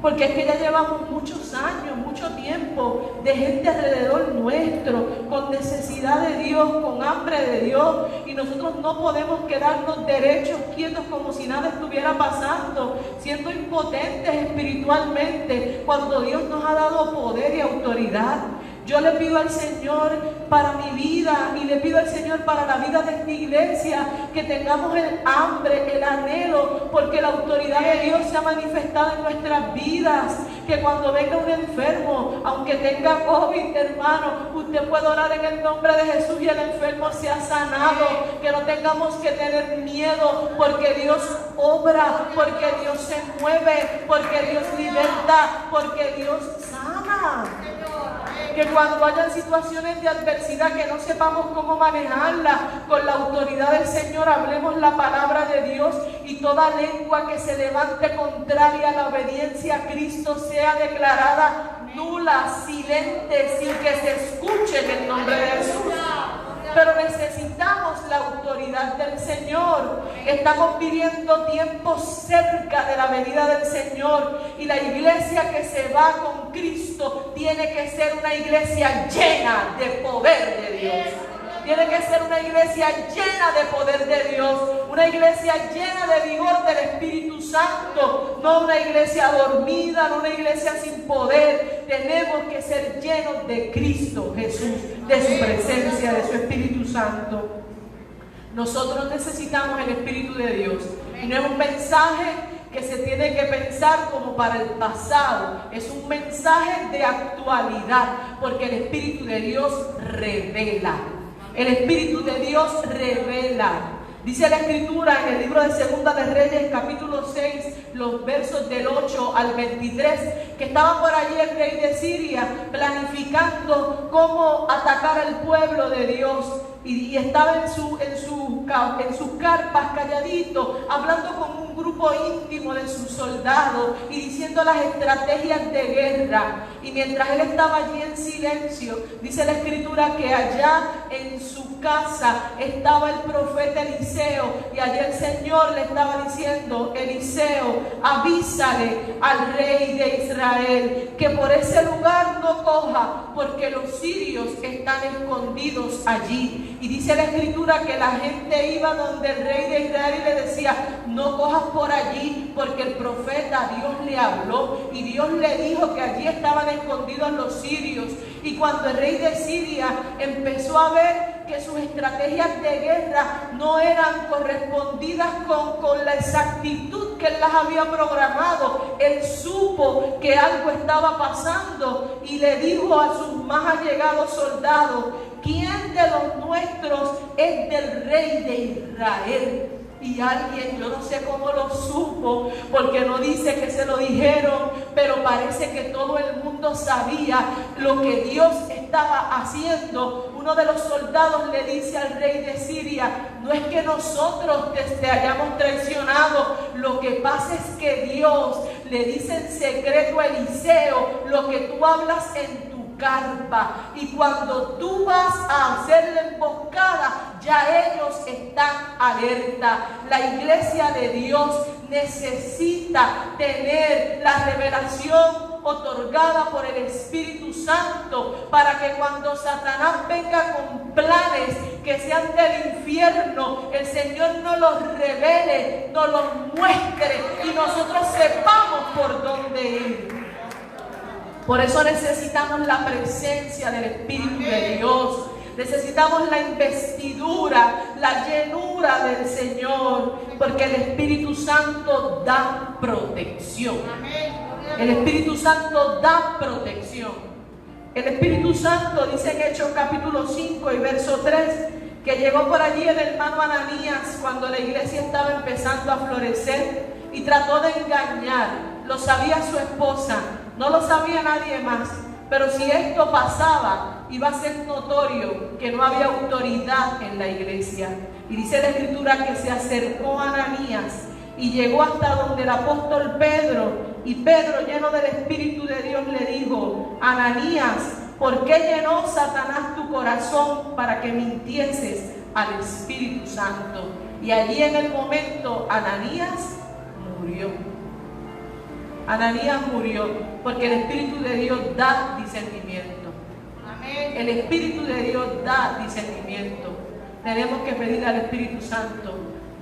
Porque es que ya llevamos muchos años, mucho tiempo de gente alrededor nuestro, con necesidad de Dios, con hambre de Dios, y nosotros no podemos quedarnos derechos, quietos, como si nada estuviera pasando, siendo impotentes espiritualmente, cuando Dios nos ha dado poder y autoridad. Yo le pido al Señor para mi vida y le pido al Señor para la vida de esta iglesia que tengamos el hambre, el anhelo, porque la autoridad de Dios se ha manifestado en nuestras vidas. Que cuando venga un enfermo, aunque tenga COVID, hermano, usted puede orar en el nombre de Jesús y el enfermo sea sanado. Que no tengamos que tener miedo, porque Dios obra, porque Dios se mueve, porque Dios liberta, porque Dios sana. Que cuando haya situaciones de adversidad que no sepamos cómo manejarla, con la autoridad del Señor hablemos la palabra de Dios, y toda lengua que se levante contraria a la obediencia a Cristo sea declarada nula, silente, sin que se escuche en el nombre de Jesús. Pero necesitamos la autoridad del Señor. Estamos viviendo tiempos cerca de la venida del Señor, y la iglesia que se va con Cristo tiene que ser una iglesia llena de poder de Dios. Tiene que ser una iglesia llena de poder de Dios, una iglesia llena de vigor del Espíritu Santo, no una iglesia dormida, no una iglesia sin poder. Tenemos que ser llenos de Cristo Jesús, de su presencia, de su Espíritu Santo. Nosotros necesitamos el Espíritu de Dios, y no es un mensaje que se tiene que pensar como para el pasado, es un mensaje de actualidad, porque el Espíritu de Dios revela. El Espíritu de Dios revela. Dice la Escritura en el libro de Segunda de Reyes, capítulo 6, los versos del 8 al 23, que estaba por allí el rey de Siria planificando cómo atacar al pueblo de Dios. Y estaba en sus carpas calladito, hablando con un grupo íntimo de sus soldados y diciendo las estrategias de guerra. Y mientras él estaba allí en silencio, dice la Escritura que allá en su casa estaba el profeta Eliseo, y allí el Señor le estaba diciendo: Eliseo, avísale al rey de Israel que por ese lugar no coja, porque los sirios están escondidos allí. Y dice la Escritura que la gente iba donde el rey de Israel y le decía: no cojas por allí, porque el profeta, Dios le habló y Dios le dijo que allí estaban escondidos los sirios. Y cuando el rey de Siria empezó a ver que sus estrategias de guerra no eran correspondidas con la exactitud que él las había programado, él supo que algo estaba pasando y le dijo a sus más allegados soldados: ¿quién de los nuestros es del rey de Israel? Y alguien, yo no sé cómo lo supo, porque no dice que se lo dijeron, pero parece que todo el mundo sabía lo que Dios estaba haciendo. Uno de los soldados le dice al rey de Siria: no es que nosotros te hayamos traicionado, lo que pasa es que Dios le dice en secreto a Eliseo lo que tú hablas en tu carpa, y cuando tú vas a hacer la emboscada, ya ellos están alerta. La iglesia de Dios necesita tener la revelación otorgada por el Espíritu Santo, para que cuando Satanás venga con planes que sean del infierno, el Señor nos los revele, nos los muestre y nosotros sepamos por dónde ir. Por eso necesitamos la presencia del Espíritu de Dios. Necesitamos la investidura, la llenura del Señor, porque el Espíritu Santo da protección. El Espíritu Santo da protección. El Espíritu Santo dice en Hechos capítulo 5 y verso 3 que llegó por allí el hermano Ananías cuando la iglesia estaba empezando a florecer y trató de engañar. Lo sabía su esposa, no lo sabía nadie más. Pero si esto pasaba, iba a ser notorio que no había autoridad en la iglesia. Y dice la Escritura que se acercó a Ananías y llegó hasta donde el apóstol Pedro. Y Pedro, lleno del Espíritu de Dios, le dijo: Ananías, ¿por qué llenó Satanás tu corazón para que mintieses al Espíritu Santo? Y allí en el momento Ananías murió. Ananías murió porque el Espíritu de Dios da discernimiento. Amén. El Espíritu de Dios da discernimiento. Tenemos que pedir al Espíritu Santo,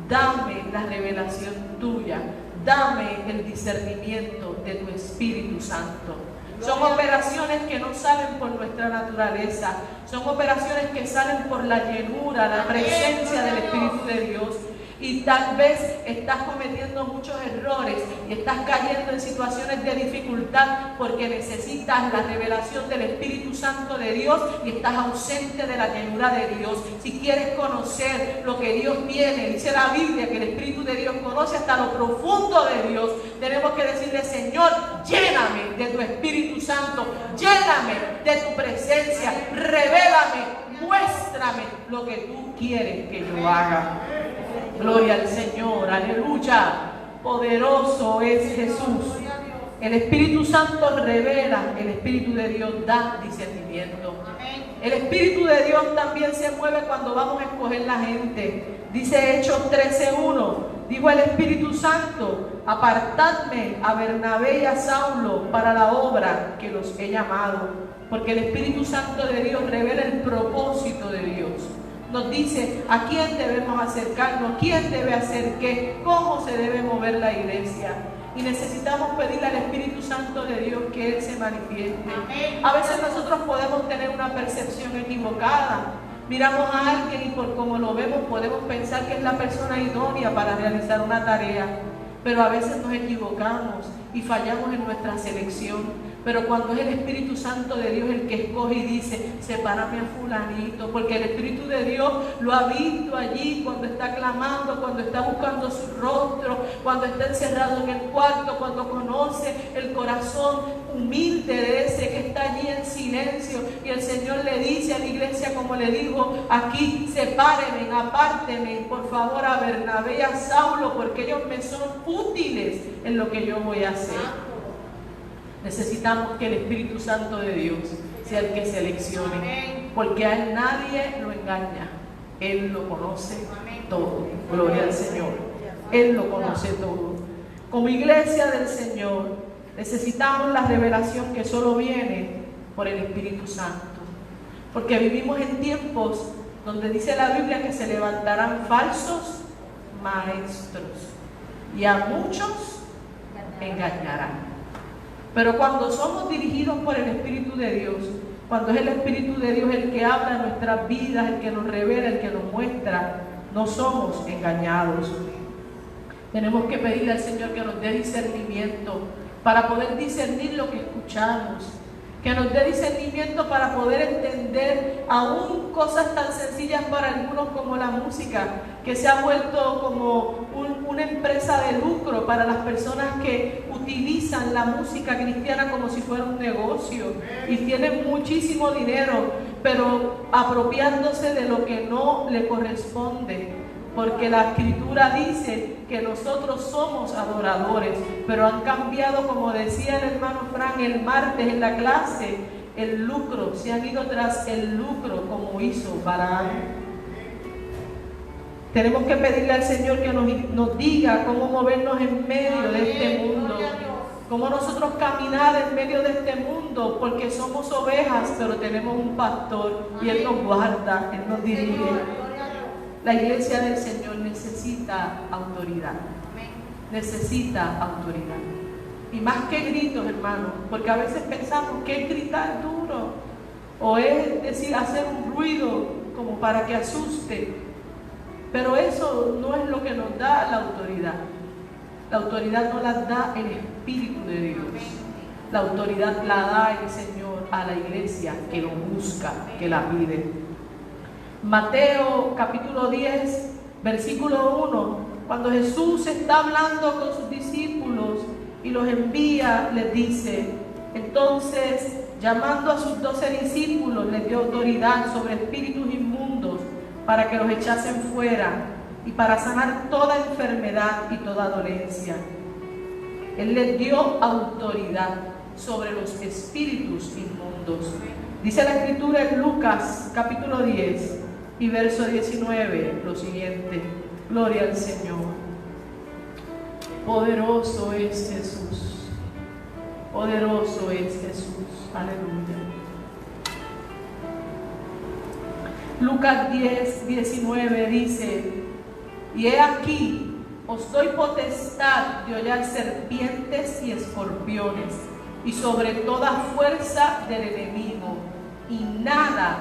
dame la revelación tuya, dame el discernimiento de tu Espíritu Santo. Son operaciones que no salen por nuestra naturaleza, son operaciones que salen por la llenura, la presencia del Espíritu de Dios. Y tal vez estás cometiendo muchos errores y estás cayendo en situaciones de dificultad porque necesitas la revelación del Espíritu Santo de Dios y estás ausente de la llenura de Dios. Si quieres conocer lo que Dios tiene, dice la Biblia que el Espíritu de Dios conoce hasta lo profundo de Dios. Tenemos que decirle: Señor, lléname de tu Espíritu Santo, lléname de tu presencia, revélame, muéstrame lo que tú quieres que yo haga. Gloria al Señor, aleluya. Poderoso es Jesús. El Espíritu Santo revela, el Espíritu de Dios da discernimiento. El Espíritu de Dios también se mueve cuando vamos a escoger la gente. Dice Hechos 13:1, dijo el Espíritu Santo: apartadme a Bernabé y a Saulo para la obra que los he llamado. Porque el Espíritu Santo de Dios revela el propósito de Dios. Nos dice a quién debemos acercarnos, quién debe hacer qué, cómo se debe mover la iglesia. Y necesitamos pedirle al Espíritu Santo de Dios que Él se manifieste. A veces nosotros podemos tener una percepción equivocada. Miramos a alguien y por cómo lo vemos podemos pensar que es la persona idónea para realizar una tarea. Pero a veces nos equivocamos y fallamos en nuestra selección. Pero cuando es el Espíritu Santo de Dios el que escoge y dice: sepárame a fulanito, porque el Espíritu de Dios lo ha visto allí cuando está clamando, cuando está buscando su rostro, cuando está encerrado en el cuarto, cuando conoce el corazón humilde de ese que está allí en silencio. Y el Señor le dice a la iglesia, como le dijo aquí: sepárenme, apártenme por favor a Bernabé y a Saulo, porque ellos me son útiles en lo que yo voy a hacer. Necesitamos que el Espíritu Santo de Dios sea el que seleccione, porque a Él nadie lo engaña. Él lo conoce todo. Gloria al Señor. Él lo conoce todo. Como iglesia del Señor, necesitamos la revelación que solo viene por el Espíritu Santo. Porque vivimos en tiempos donde dice la Biblia que se levantarán falsos maestros y a muchos engañarán. Pero cuando somos dirigidos por el Espíritu de Dios, cuando es el Espíritu de Dios el que habla en nuestras vidas, el que nos revela, el que nos muestra, no somos engañados. Tenemos que pedirle al Señor que nos dé discernimiento para poder discernir lo que escuchamos, que nos dé discernimiento para poder entender aún cosas tan sencillas para algunos como la música, que se ha vuelto como una empresa de lucro para las personas que utilizan la música cristiana como si fuera un negocio y tienen muchísimo dinero, pero apropiándose de lo que no le corresponde. Porque la Escritura dice que nosotros somos adoradores, pero han cambiado, como decía el hermano Fran el martes en la clase, el lucro, se han ido tras el lucro como hizo Balaam. Tenemos que pedirle al Señor que nos diga cómo movernos en medio de este mundo, cómo nosotros caminar en medio de este mundo, porque somos ovejas, pero tenemos un pastor y Él nos guarda, Él nos dirige. La iglesia del Señor necesita autoridad. Necesita autoridad. Y más que gritos, hermanos, porque a veces pensamos que es gritar duro o es decir, hacer un ruido como para que asuste. Pero eso no es lo que nos da la autoridad. La autoridad no la da el Espíritu de Dios. La autoridad la da el Señor a la iglesia que lo busca, que la pide. Mateo capítulo 10, versículo 1, cuando Jesús está hablando con sus discípulos y los envía, les dice: entonces, llamando a sus 12 discípulos, les dio autoridad sobre espíritus inmundos para que los echasen fuera y para sanar toda enfermedad y toda dolencia. Él les dio autoridad sobre los espíritus inmundos. Dice la Escritura en Lucas capítulo 10 y verso 19 lo siguiente: gloria al Señor. Poderoso es Jesús. Poderoso es Jesús. Aleluya. Lucas 10:19 dice: y he aquí, os doy potestad de hollar serpientes y escorpiones, y sobre toda fuerza del enemigo, y nada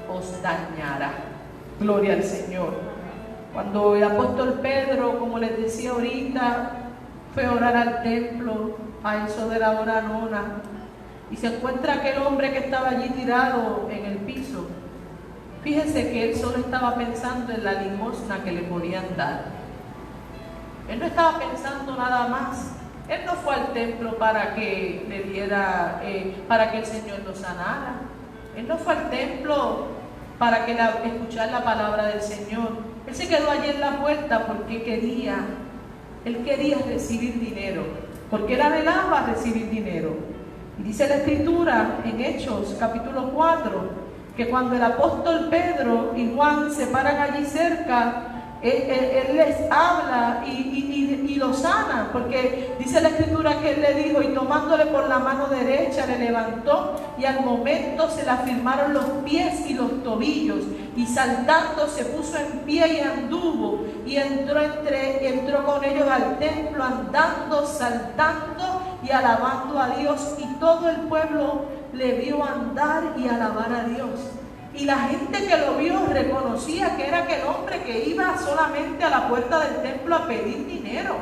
os dañará. Gloria al Señor. Cuando el apóstol Pedro, como les decía ahorita, fue a orar al templo a eso de la hora nona, y se encuentra aquel hombre que estaba allí tirado en el piso. Fíjese que él solo estaba pensando en la limosna que le podían dar. Él no estaba pensando nada más. Él no fue al templo para que le diera, para que el Señor lo sanara. Él no fue al templo para que escuchar la palabra del Señor. Él se quedó allí en la puerta porque él quería recibir dinero, porque él anhelaba recibir dinero. Y dice la Escritura en Hechos capítulo 4, que cuando el apóstol Pedro y Juan se paran allí cerca, él les habla y lo sana, porque dice la Escritura que él le dijo, y tomándole por la mano derecha le levantó, y al momento se le afirmaron los pies y los tobillos, y saltando se puso en pie y anduvo, y entró con ellos al templo, andando, saltando y alabando a Dios, y todo el pueblo le vio andar y alabar a Dios. Y la gente que lo vio reconocía que era aquel hombre que iba solamente a la puerta del templo a pedir dinero,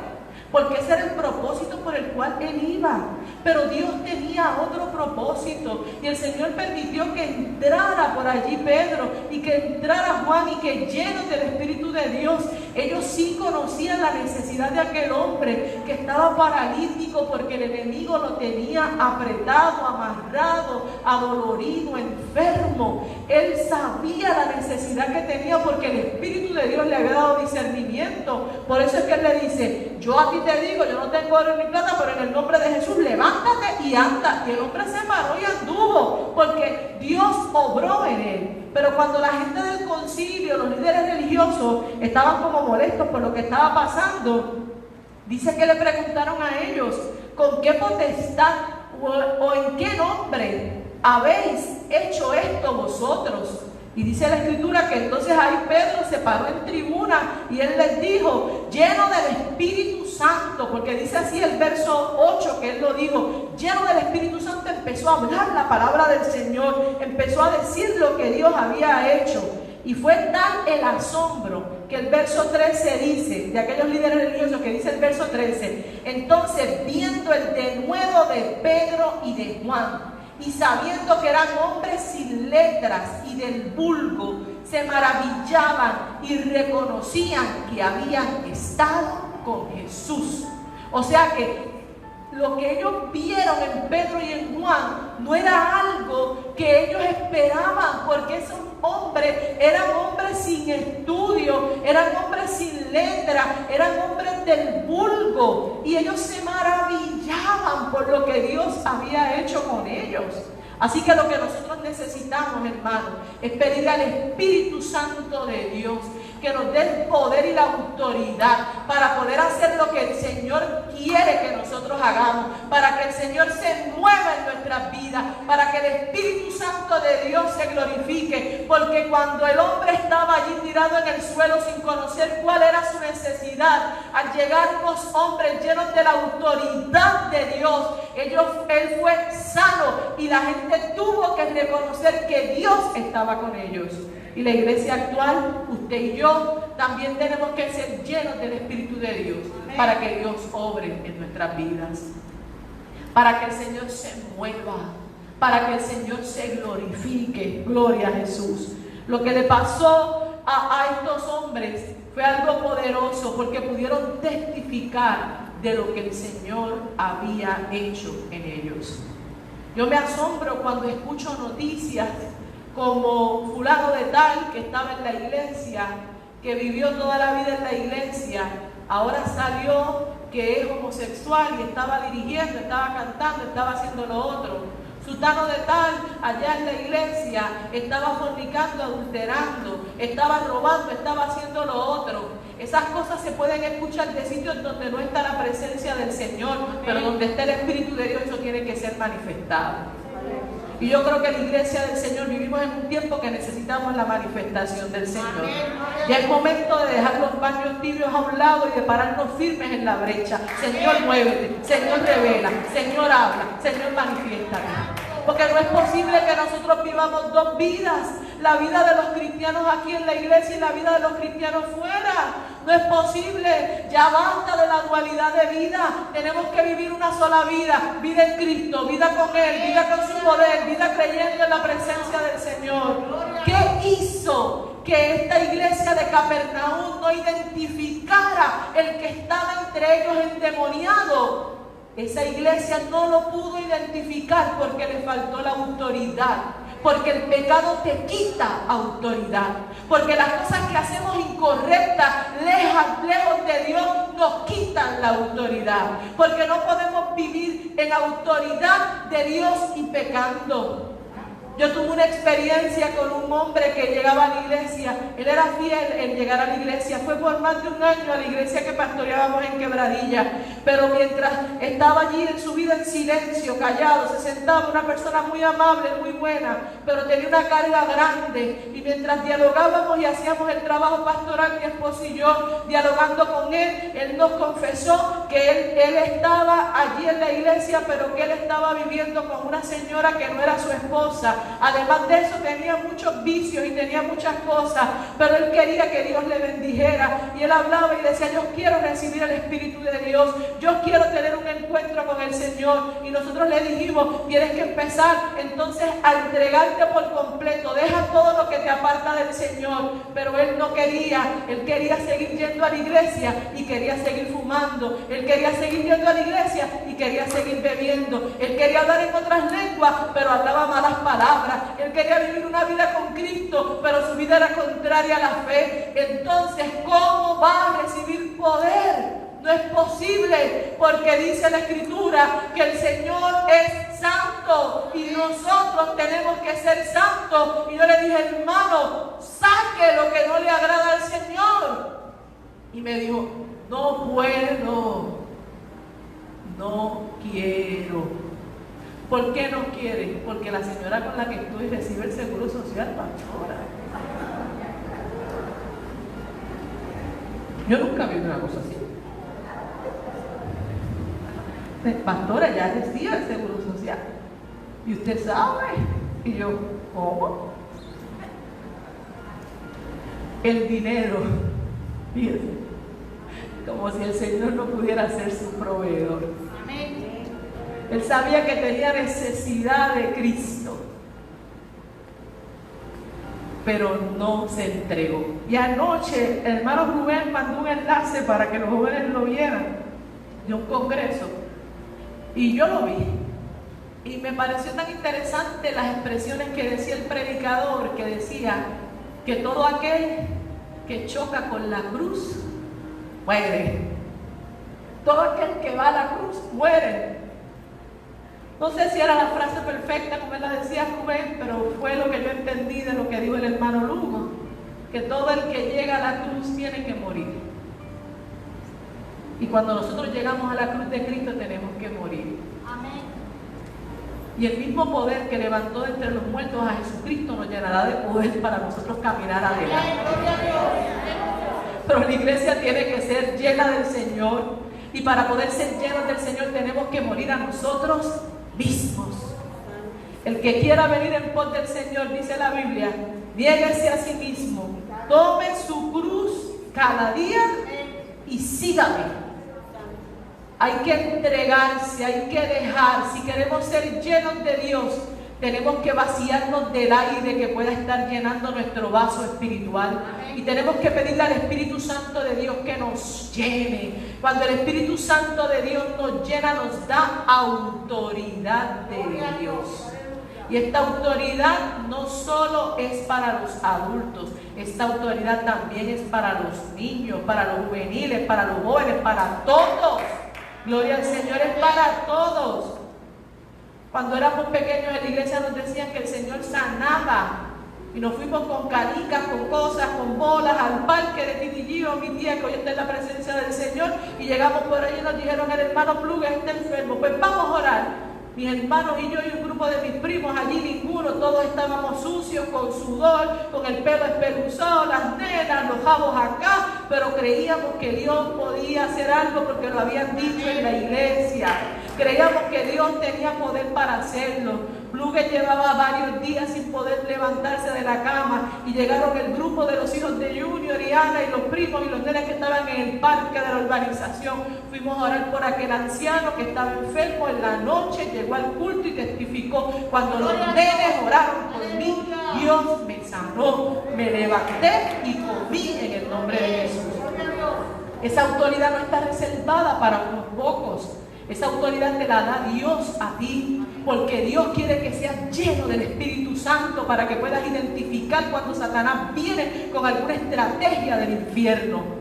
porque ese era el propósito por el cual él iba. Pero Dios tenía otro propósito, y el Señor permitió que entrara por allí Pedro y que entrara Juan, y que llenos del Espíritu de Dios, ellos sí conocían la necesidad de aquel hombre que estaba paralítico porque el enemigo lo tenía apretado, amarrado, adolorido, enfermo. Él sabía la necesidad que tenía porque el Espíritu de Dios le había dado discernimiento. Por eso es que él le dice: yo a ti te digo, yo no tengo oro ni plata, pero en el nombre de Jesús levántate y anda. Y el hombre se paró y anduvo, porque Dios obró en él. Pero cuando la gente del concilio, los líderes religiosos, estaban como molestos por lo que estaba pasando, dice que le preguntaron a ellos: ¿con qué potestad o en qué nombre habéis hecho esto vosotros? Y dice la Escritura que entonces ahí Pedro se paró en tribuna y él les dijo, lleno del Espíritu Santo, porque dice así el verso 8 que él lo dijo, lleno del Espíritu Santo empezó a hablar la palabra del Señor, empezó a decir lo que Dios había hecho. Y fue tal el asombro que el verso 13 dice, de aquellos líderes religiosos, que dice el verso 13, entonces viendo el denuedo de Pedro y de Juan, y sabiendo que eran hombres sin letras y del vulgo, se maravillaban y reconocían que habían estado con Jesús. O sea que lo que ellos vieron en Pedro y en Juan no era algo que ellos esperaban, porque esos hombres eran hombres sin estudio, eran hombres sin letra, eran hombres del vulgo, y ellos se maravillaban por lo que Dios había hecho con ellos. Así que lo que nosotros necesitamos, hermanos, es pedir al Espíritu Santo de Dios que nos dé el poder y la autoridad para poder hacer lo que el Señor quiere que nosotros hagamos, para que el Señor se mueva en nuestras vidas, para que el Espíritu Santo de Dios se glorifique, porque cuando el hombre estaba allí tirado en el suelo sin conocer cuál era su necesidad, al llegar los hombres llenos de la autoridad de Dios, él fue sano, y la gente tuvo que reconocer que Dios estaba con ellos. Y la iglesia actual, usted y yo, también tenemos que ser llenos del Espíritu de Dios para que Dios obre en nuestras vidas, para que el Señor se mueva, para que el Señor se glorifique. Gloria a Jesús. Lo que le pasó a estos hombres fue algo poderoso, porque pudieron testificar de lo que el Señor había hecho en ellos. Yo me asombro cuando escucho noticias como fulano de tal que estaba en la iglesia, que vivió toda la vida en la iglesia, ahora salió que es homosexual y estaba dirigiendo, estaba cantando, estaba haciendo lo otro. Sultano de tal, allá en la iglesia, estaba fornicando, adulterando, estaba robando, estaba haciendo lo otro. Esas cosas se pueden escuchar de sitios donde no está la presencia del Señor, pero donde está el Espíritu de Dios, eso tiene que ser manifestado. Y yo creo que la iglesia del Señor vivimos en un tiempo que necesitamos la manifestación del Señor. Ya es momento de dejar los baños tibios a un lado y de pararnos firmes en la brecha. Señor, muévete, Señor, revela, Señor, habla, Señor, manifiéstate. Porque no es posible que nosotros vivamos dos vidas, la vida de los cristianos aquí en la iglesia y la vida de los cristianos fuera. No es posible, ya basta de la dualidad de vida. Tenemos que vivir una sola vida, vida en Cristo, vida con Él, vida con su poder, vida creyendo en la presencia del Señor. ¿Qué hizo que esta iglesia de Capernaum no identificara el que estaba entre ellos endemoniado? Esa iglesia no lo pudo identificar porque le faltó la autoridad. Porque el pecado te quita autoridad. Porque las cosas que hacemos incorrectas, lejos de Dios, nos quitan la autoridad. Porque no podemos vivir en autoridad de Dios y pecando. Yo tuve una experiencia con un hombre que llegaba a la iglesia. Él era fiel en llegar a la iglesia. Fue por más de un año a la iglesia que pastoreábamos en Quebradilla. Pero mientras estaba allí en su vida en silencio, callado, se sentaba, una persona muy amable, muy buena, pero tenía una carga grande. Y mientras dialogábamos y hacíamos el trabajo pastoral, mi esposo y yo, dialogando con él nos confesó que él estaba allí en la iglesia, pero que él estaba viviendo con una señora que no era su esposa. Además de eso tenía muchos vicios y tenía muchas cosas, pero él quería que Dios le bendijera y él hablaba y decía: yo quiero recibir el Espíritu de Dios, yo quiero tener un encuentro con el Señor. Y nosotros le dijimos: tienes que empezar entonces a entregarte por completo, deja todo lo que te aparta del Señor. Pero él no quería, él quería seguir yendo a la iglesia y quería seguir fumando, él quería seguir yendo a la iglesia y quería seguir bebiendo, él quería hablar en otras lenguas pero hablaba malas palabras. Él quería vivir una vida con Cristo, pero su vida era contraria a la fe. Entonces, ¿cómo va a recibir poder? No es posible, porque dice la Escritura que el Señor es santo y nosotros tenemos que ser santos. Y yo le dije: hermano, saque lo que no le agrada al Señor. Y me dijo: no puedo, no quiero. ¿Por qué no quiere? Porque la señora con la que estoy recibe el seguro social, pastora. Yo nunca vi una cosa así. Pastora, ya recibe el seguro social. Y usted sabe. Y yo: ¿cómo? El dinero. Fíjese. Como si el Señor no pudiera ser su proveedor. Amén. Él sabía que tenía necesidad de Cristo, pero no se entregó. Y anoche el hermano Rubén mandó un enlace para que los jóvenes lo vieran, de un congreso, y yo lo vi. Y me pareció tan interesante las expresiones que decía el predicador, que decía que todo aquel que choca con la cruz muere. Todo aquel que va a la cruz muere. No sé si era la frase perfecta como él la decía Rubén, pero fue lo que yo entendí de lo que dijo el hermano Lugo, que todo el que llega a la cruz tiene que morir. Y cuando nosotros llegamos a la cruz de Cristo tenemos que morir. Amén. Y el mismo poder que levantó de entre los muertos a Jesucristo nos llenará de poder para nosotros caminar adelante. Pero la iglesia tiene que ser llena del Señor, y para poder ser llenos del Señor tenemos que morir a nosotros mismos. El que quiera venir en pos del Señor, dice la Biblia, niéguese a sí mismo, tome su cruz cada día y sígame. Hay que entregarse, hay que dejar. Si queremos ser llenos de Dios, tenemos que vaciarnos del aire que pueda estar llenando nuestro vaso espiritual. Y tenemos que pedirle al Espíritu Santo de Dios que nos llene. Cuando el Espíritu Santo de Dios nos llena, nos da autoridad de Dios. Y esta autoridad no solo es para los adultos, esta autoridad también es para los niños, para los juveniles, para los jóvenes, para todos. Gloria al Señor, es para todos. Cuando éramos pequeños en la iglesia nos decían que el Señor sanaba Y nos fuimos con canicas, con cosas, con bolas, al parque de Titillo, mi tía que hoy está en la presencia del Señor. Y llegamos por ahí y nos dijeron, el hermano Pluga está enfermo, pues vamos a orar. Mis hermanos y yo y un grupo de mis primos, allí ninguno, todos estábamos sucios, con sudor, con el pelo espeluzado, las nenas, los jabos acá, pero creíamos que Dios podía hacer algo porque lo habían dicho en la iglesia. Creíamos que Dios tenía poder para hacerlo. Plugue llevaba varios días sin poder levantarse de la cama y llegaron el grupo de los hijos de Junior y Ana y los primos y los nenes que estaban en el parque de la urbanización. Fuimos a orar por aquel anciano que estaba enfermo en la noche, llegó al culto y testificó: cuando los nenes oraron por mí, Dios me sanó, me levanté y comí en el nombre de Jesús. Esa autoridad no está reservada para unos pocos. Esa autoridad te la da Dios a ti, porque Dios quiere que seas lleno del Espíritu Santo para que puedas identificar cuando Satanás viene con alguna estrategia del infierno.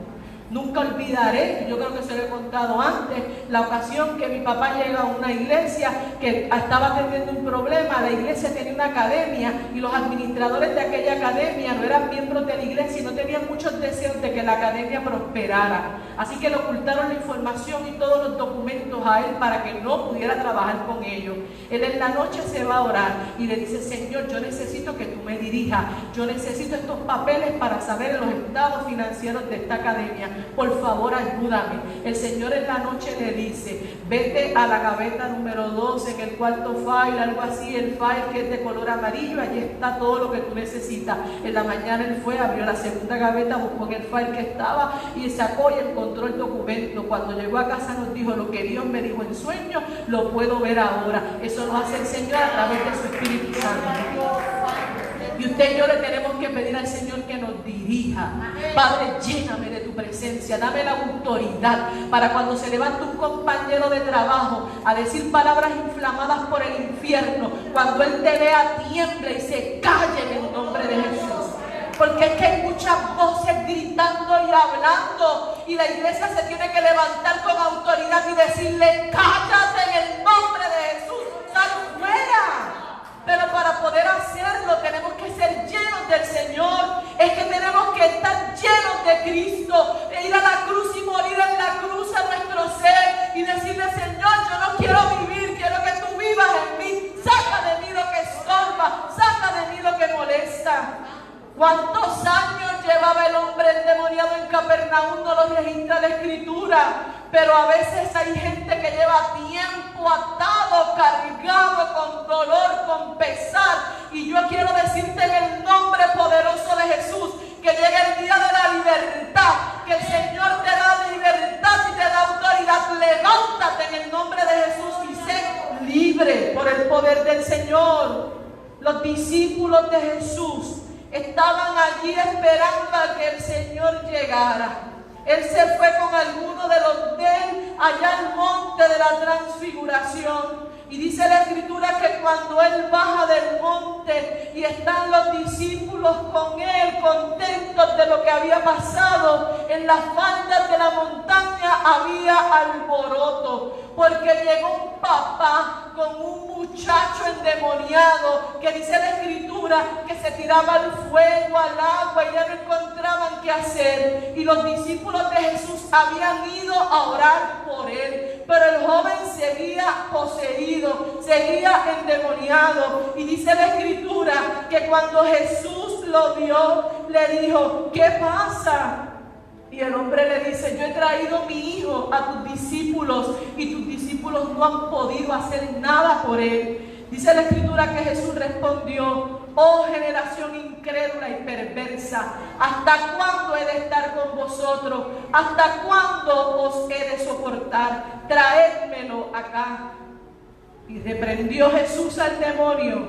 Nunca olvidaré, yo creo que se lo he contado antes, la ocasión que mi papá llega a una iglesia que estaba teniendo un problema. La iglesia tenía una academia y los administradores de aquella academia no eran miembros de la iglesia y no tenían muchos deseos de que la academia prosperara. Así que le ocultaron la información y todos los documentos a él para que no pudiera trabajar con ellos. Él en la noche se va a orar y le dice: Señor, yo necesito que tú me dirijas, yo necesito estos papeles para saber los estados financieros de esta academia. Por favor, ayúdame. El Señor en la noche le dice: vete a la gaveta número 2 en el cuarto file, algo así, el file que es de color amarillo, allí está todo lo que tú necesitas. En la mañana él fue, abrió la segunda gaveta, buscó en el file que estaba y sacó y encontró el documento. Cuando llegó a casa nos dijo: lo que Dios me dijo en sueño, lo puedo ver ahora. Eso lo hace el Señor a través de su Espíritu Santo. Y usted y yo le tenemos que pedir al Señor que nos dirija. Padre, lléname de tu presencia, dame la autoridad para cuando se levante un compañero de trabajo a decir palabras inflamadas por el infierno, cuando él te vea tiemble y se calle en el nombre de Jesús. Porque es que hay muchas voces gritando y hablando y la iglesia se tiene que levantar con autoridad y decirle: cállate en el nombre de Jesús, sal fuera. Pero para poder hacerlo tenemos que ser llenos del Señor. Es que tenemos que estar llenos de Cristo, e ir a la cruz y morir en la cruz a nuestro ser y decirle: Señor, yo no quiero vivir, quiero que tú vivas en mí. Saca de mí lo que estorba, saca de mí lo que molesta. ¿Cuántos años llevaba el hombre endemoniado en Capernaum? No lo registra la Escritura. Pero a veces hay gente que lleva tiempo atado, cargado con dolor, con pesar. Y yo quiero decirte en el nombre poderoso de Jesús que llegue el día de la libertad, que el Señor te da libertad y te da autoridad. Levántate en el nombre de Jesús y sé libre por el poder del Señor. Los discípulos de Jesús estaban allí esperando a que el Señor llegara. Él se fue con algunos de los de él allá al monte de la transfiguración. Y dice la Escritura que cuando él baja del monte y están los discípulos con él, contentos de lo que había pasado, en las faldas de la montaña había alboroto. Porque llegó un papá con un muchacho endemoniado que dice la Escritura que se tiraba al fuego, al agua y ya no encontraban qué hacer. Y los discípulos de Jesús habían ido a orar por él. Pero el joven seguía poseído, seguía endemoniado. Y dice la Escritura que cuando Jesús lo vio, le dijo: ¿qué pasa? Y el hombre le dice: yo he traído a mi hijo a tus discípulos y tus discípulos no han podido hacer nada por él. Dice la Escritura que Jesús respondió: oh generación incrédula y perversa, ¿hasta cuándo he de estar con vosotros? ¿Hasta cuándo os he de soportar? Traédmelo acá. Y reprendió Jesús al demonio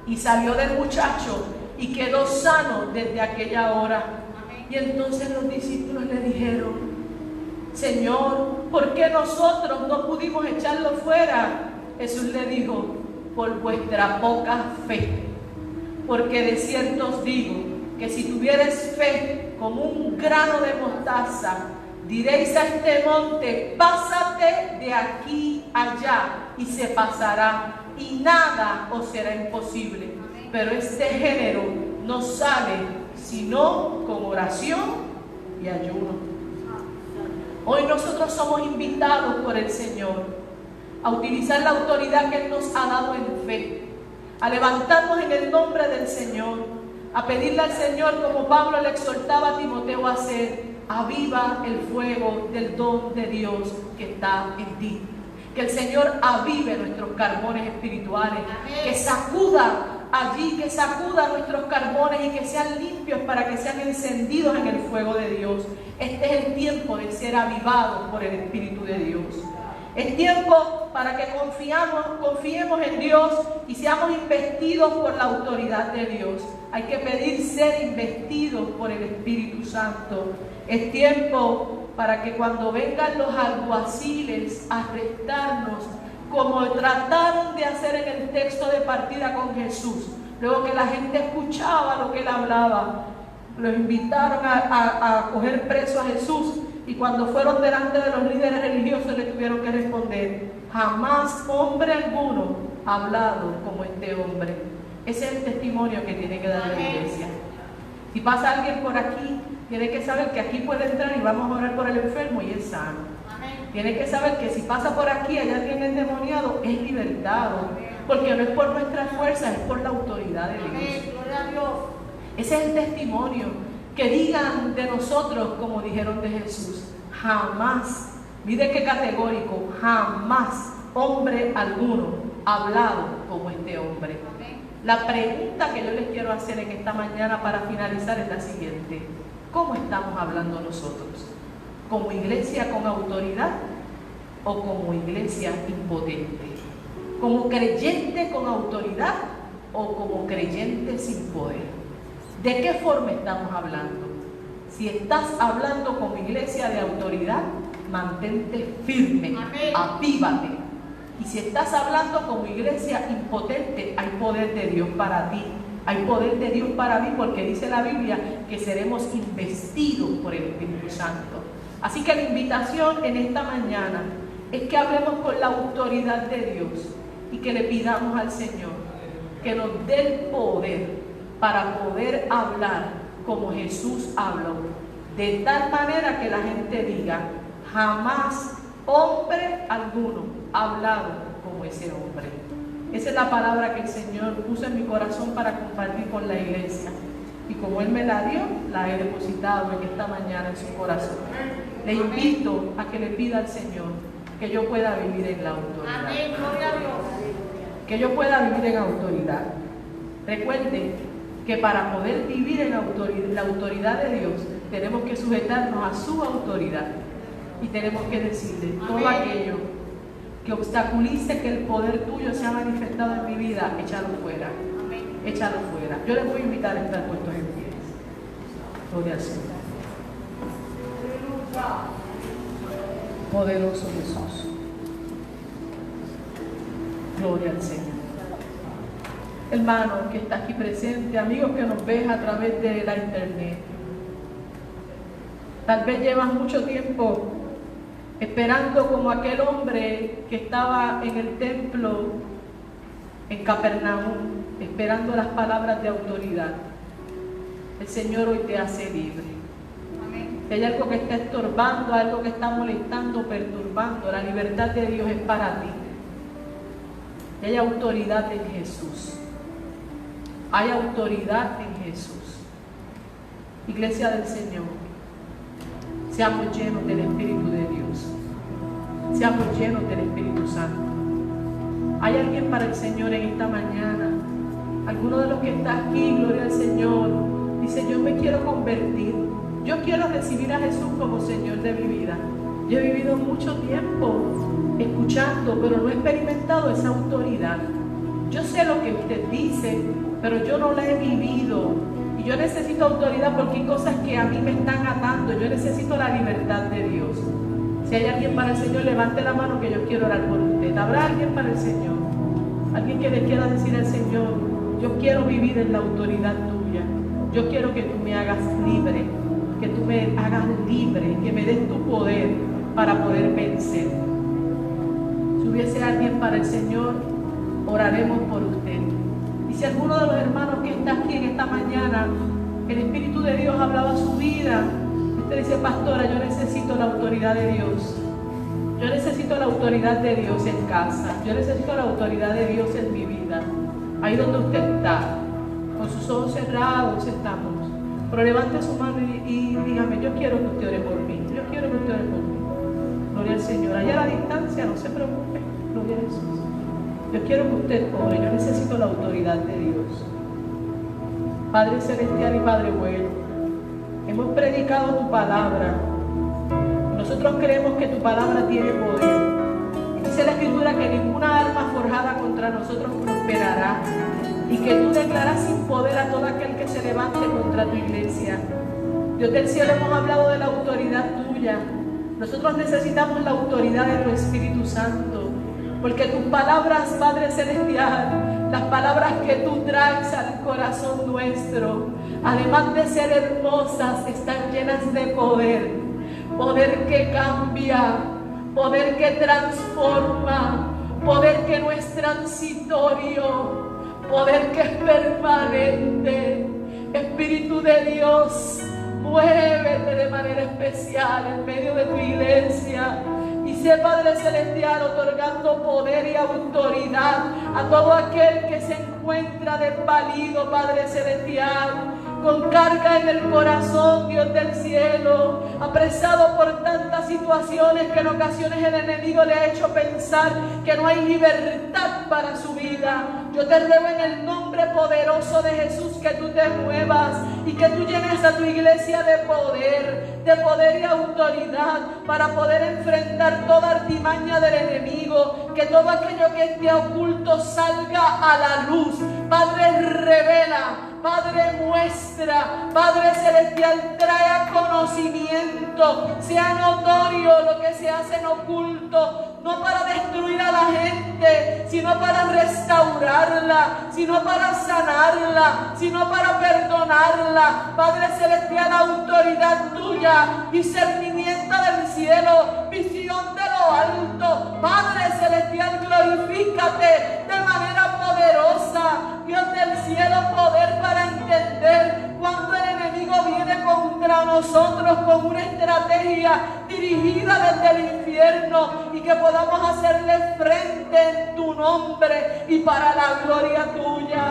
y salió del muchacho y quedó sano desde aquella hora. Y entonces los discípulos le dijeron: Señor, ¿por qué nosotros no pudimos echarlo fuera? Jesús le dijo: por vuestra poca fe. Porque de cierto os digo que si tuvieres fe como un grano de mostaza, diréis a este monte: pásate de aquí allá, y se pasará, y nada os será imposible. Pero este género no sale sino con oración y ayuno. Hoy nosotros somos invitados por el Señor a utilizar la autoridad que Él nos ha dado en fe, a levantarnos en el nombre del Señor, a pedirle al Señor, como Pablo le exhortaba a Timoteo a hacer: aviva el fuego del don de Dios que está en ti. Que el Señor avive nuestros carbones espirituales, que sacuda allí, que sacuda nuestros carbones y que sean limpios para que sean encendidos en el fuego de Dios. Este es el tiempo de ser avivados por el Espíritu de Dios. Es tiempo para que confiemos en Dios y seamos investidos por la autoridad de Dios. Hay que pedir ser investidos por el Espíritu Santo. Es tiempo para que cuando vengan los alguaciles a arrestarnos, como trataron de hacer en el texto de partida con Jesús, luego que la gente escuchaba lo que Él hablaba, los invitaron a coger preso a Jesús, y cuando fueron delante de los líderes religiosos le tuvieron que responder: jamás hombre alguno ha hablado como este hombre. Ese es el testimonio que tiene que dar la iglesia. Si pasa alguien por aquí, tiene que saber que aquí puede entrar y vamos a orar por el enfermo y es sano. Tiene que saber que si pasa por aquí, hay alguien endemoniado, es libertado. Porque no es por nuestra fuerza, es por la autoridad de Dios. Ese es el testimonio. Que digan de nosotros como dijeron de Jesús: jamás, mire qué categórico, jamás hombre alguno ha hablado como este hombre. La pregunta que yo les quiero hacer en esta mañana para finalizar es la siguiente: ¿cómo estamos hablando nosotros? ¿Como iglesia con autoridad o como iglesia impotente? ¿Como creyente con autoridad o como creyente sin poder? ¿De qué forma estamos hablando? Si estás hablando como iglesia de autoridad, mantente firme, avívate. Y si estás hablando como iglesia impotente, hay poder de Dios para ti. Hay poder de Dios para mí, porque dice la Biblia que seremos investidos por el Espíritu Santo. Así que la invitación en esta mañana es que hablemos con la autoridad de Dios y que le pidamos al Señor que nos dé el poder para poder hablar como Jesús habló, de tal manera que la gente diga: jamás hombre alguno ha hablado como ese hombre. Esa es la palabra que el Señor puso en mi corazón para compartir con la iglesia, y como Él me la dio, la he depositado en esta mañana en su corazón. Le invito a que le pida al Señor que yo pueda vivir en la autoridad. Que yo pueda vivir en autoridad. Recuerde que para poder vivir en la autoridad de Dios, tenemos que sujetarnos a su autoridad y tenemos que decirle: todo aquello que obstaculice que el poder tuyo sea manifestado en mi vida, échalo fuera. Échalo fuera. Yo les voy a invitar a estar puestos en pie. Gloria al Señor. Poderoso Jesús. Gloria al Señor. Hermano que está aquí presente, amigos que nos ves a través de la internet, tal vez llevas mucho tiempo esperando como aquel hombre que estaba en el templo en Capernaum, esperando las palabras de autoridad. El Señor hoy te hace libre. Si hay algo que está estorbando, algo que está molestando, perturbando, la libertad de Dios es para ti. Y hay autoridad en Jesús. Hay autoridad en Jesús. Iglesia del Señor, seamos llenos del Espíritu de Dios. Seamos llenos del Espíritu Santo. ¿Hay alguien para el Señor en esta mañana? Alguno de los que está aquí, gloria al Señor, dice: yo me quiero convertir. Yo quiero recibir a Jesús como Señor de mi vida. Yo he vivido mucho tiempo escuchando, pero no he experimentado esa autoridad. Yo sé lo que usted dice, pero yo no la he vivido. Y yo necesito autoridad porque hay cosas que a mí me están atando. Yo necesito la libertad de Dios. Si hay alguien para el Señor, levante la mano que yo quiero orar por usted. ¿Habrá alguien para el Señor? Alguien que le quiera decir al Señor: yo quiero vivir en la autoridad tuya. Yo quiero que tú me hagas libre. Que tú me hagas libre. Que me des tu poder para poder vencer. Si hubiese alguien para el Señor, oraremos por usted. Y si alguno de los hermanos que está aquí en esta mañana, el Espíritu de Dios hablaba a su vida, usted dice: pastora, yo necesito la autoridad de Dios. Yo necesito la autoridad de Dios en casa. Yo necesito la autoridad de Dios en mi vida. Ahí donde usted está, con sus ojos cerrados estamos. Pero levante su mano y dígame: yo quiero que usted ore por mí. Yo quiero que usted ore por mí. Gloria al Señor. Allá a la distancia, no se preocupe. Gloria a Jesús. Yo quiero que usted ore. Yo necesito la autoridad de Dios. Padre celestial y Padre bueno, hemos predicado tu palabra. Nosotros creemos que tu palabra tiene poder. Dice la Escritura que ninguna arma forjada contra nosotros prosperará, y que tú declaras sin poder a todo aquel que se levante contra tu iglesia. Dios del cielo, hemos hablado de la autoridad tuya. Nosotros necesitamos la autoridad de tu Espíritu Santo, porque tus palabras, Padre celestial, las palabras que tú traes al corazón nuestro, además de ser hermosas, están llenas de poder. Poder que cambia, poder que transforma, poder que no es transitorio, poder que es permanente. Espíritu de Dios, muévete de manera especial en medio de tu iglesia. Y sé, Padre celestial, otorgando poder y autoridad a todo aquel que se encuentra desvalido, Padre celestial, con carga en el corazón, Dios del cielo, apresado por tantas situaciones que en ocasiones el enemigo le ha hecho pensar que no hay libertad para su vida. Yo te ruego en el nombre poderoso de Jesús que tú te muevas y que tú llenes a tu iglesia de poder y autoridad para poder enfrentar toda artimaña del enemigo, que todo aquello que esté oculto salga a la luz. Padre, revela, Padre, muestra, Padre celestial, trae a conocimiento, sea notorio lo que se hace en oculto, no para destruir a la gente, sino para restaurarla, sino para sanarla, sino para perdonarla. Padre celestial, autoridad tuya, discernimiento del cielo, visión de lo alto. Padre celestial, glorifícate de manera poderosa. Dios del cielo, poder para entender cuando el enemigo viene contra nosotros con una estrategia dirigida desde el infierno, y que podamos hacerle frente en tu nombre y para la gloria tuya.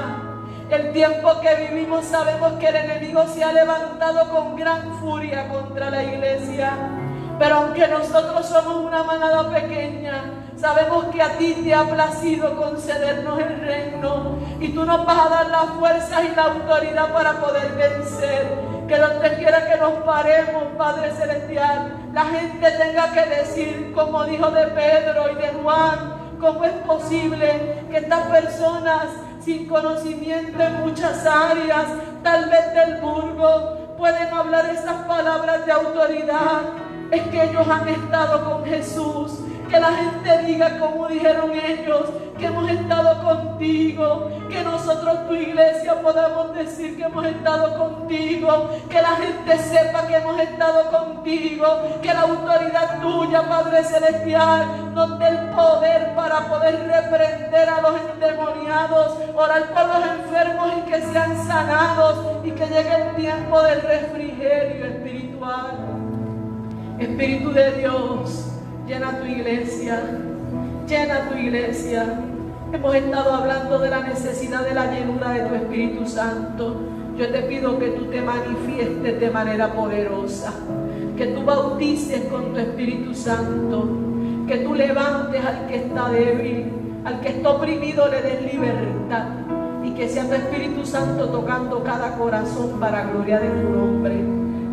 El tiempo que vivimos, sabemos que el enemigo se ha levantado con gran furia contra la iglesia, pero aunque nosotros somos una manada pequeña, sabemos que a ti te ha placido concedernos el reino, y tú nos vas a dar las fuerzas y la autoridad para poder vencer. Que donde quiera que nos paremos, Padre celestial, la gente tenga que decir, como dijo de Pedro y de Juan: ¿cómo es posible que estas personas sin conocimiento en muchas áreas, tal vez del burgo, pueden hablar esas palabras de autoridad? Es que ellos han estado con Jesús. Que la gente diga, como dijeron ellos, que hemos estado contigo. Que nosotros, tu iglesia, podamos decir que hemos estado contigo. Que la gente sepa que hemos estado contigo. Que la autoridad tuya, Padre celestial, nos dé el poder para poder reprender a los endemoniados, orar por los enfermos y que sean sanados, y que llegue el tiempo del refrigerio espiritual. Espíritu de Dios, llena tu iglesia, llena tu iglesia. Hemos estado hablando de la necesidad de la llenura de tu Espíritu Santo. Yo te pido que tú te manifiestes de manera poderosa, que tú bautices con tu Espíritu Santo, que tú levantes al que está débil, al que está oprimido le des libertad, y que sea tu Espíritu Santo tocando cada corazón para gloria de tu nombre.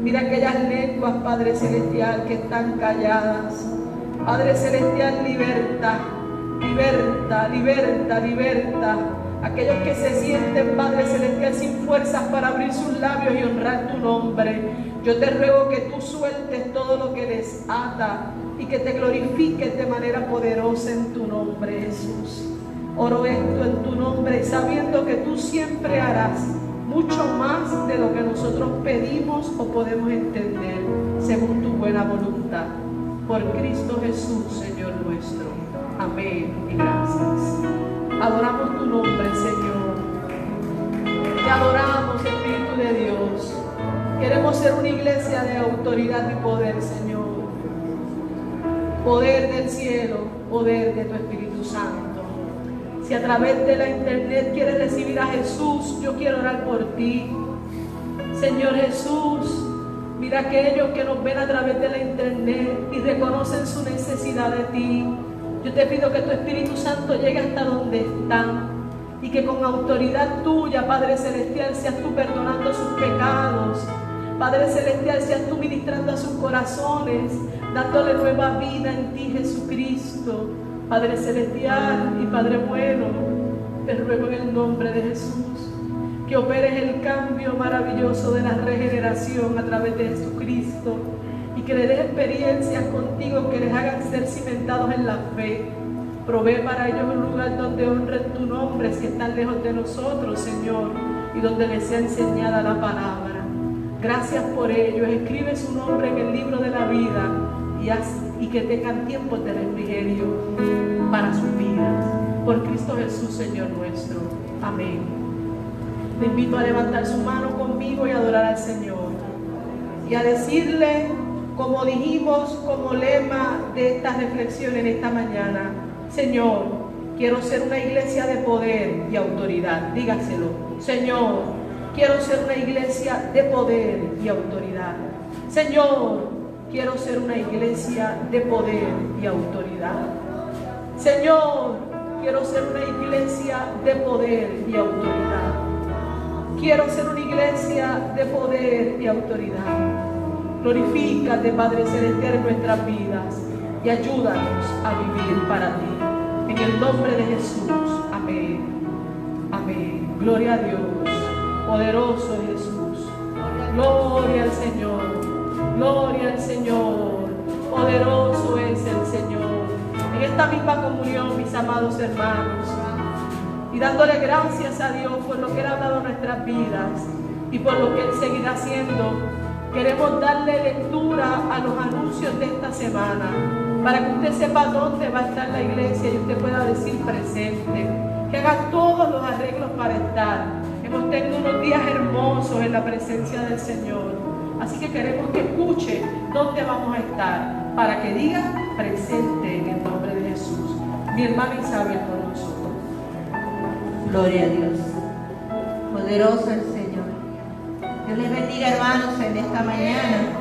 Mira aquellas lenguas, Padre celestial, que están calladas. Padre celestial, liberta, liberta, liberta, liberta. Aquellos que se sienten, Padre celestial, sin fuerzas para abrir sus labios y honrar tu nombre. Yo te ruego que tú sueltes todo lo que les ata y que te glorifiques de manera poderosa en tu nombre, Jesús. Oro esto en tu nombre, sabiendo que tú siempre harás mucho más de lo que nosotros pedimos o podemos entender, según tu buena voluntad. Por Cristo Jesús, Señor nuestro. Amén y gracias. Adoramos tu nombre, Señor. Te adoramos, Espíritu de Dios. Queremos ser una iglesia de autoridad y poder, Señor. Poder del cielo, poder de tu Espíritu Santo. Si a través de la internet quieres recibir a Jesús, yo quiero orar por ti. Señor Jesús, mira aquellos que nos ven a través de la internet y reconocen su necesidad de ti. Yo te pido que tu Espíritu Santo llegue hasta donde están y que con autoridad tuya, Padre Celestial, seas tú perdonando sus pecados. Padre Celestial, seas tú ministrando a sus corazones, dándole nueva vida en ti, Jesucristo. Padre Celestial y Padre bueno, te ruego en el nombre de Jesús que operes el cambio maravilloso de la regeneración a través de Jesucristo y que le des experiencias contigo que les hagan ser cimentados en la fe. Provee para ellos un lugar donde honren tu nombre, si están lejos de nosotros, Señor, y donde les sea enseñada la palabra. Gracias por ellos. Escribe su nombre en el libro de la vida y que tengan tiempos de refrigerio para sus vidas. Por Cristo Jesús, Señor nuestro. Amén. Te invito a levantar su mano conmigo y adorar al Señor. Y a decirle, como dijimos como lema de esta reflexión en esta mañana: Señor, quiero ser una iglesia de poder y autoridad. Dígaselo. Señor, quiero ser una iglesia de poder y autoridad. Señor, quiero ser una iglesia de poder y autoridad. Señor, quiero ser una iglesia de poder y autoridad. Quiero ser una iglesia de poder y autoridad. Glorifícate, Padre Celestial, en nuestras vidas y ayúdanos a vivir para ti. En el nombre de Jesús. Amén. Amén. Gloria a Dios. Poderoso Jesús. Gloria al Señor. Gloria al Señor. Poderoso es el Señor. En esta misma comunión, mis amados hermanos, y dándole gracias a Dios por lo que Él ha dado en nuestras vidas y por lo que Él seguirá haciendo, queremos darle lectura a los anuncios de esta semana para que usted sepa dónde va a estar la iglesia y usted pueda decir presente, que haga todos los arreglos para estar. Hemos tenido unos días hermosos en la presencia del Señor, así que queremos que escuche dónde vamos a estar para que diga presente en el nombre de Jesús. Mi hermana Isabel con nosotros. Gloria a Dios. Poderoso el Señor. Dios les bendiga, hermanos, en esta mañana.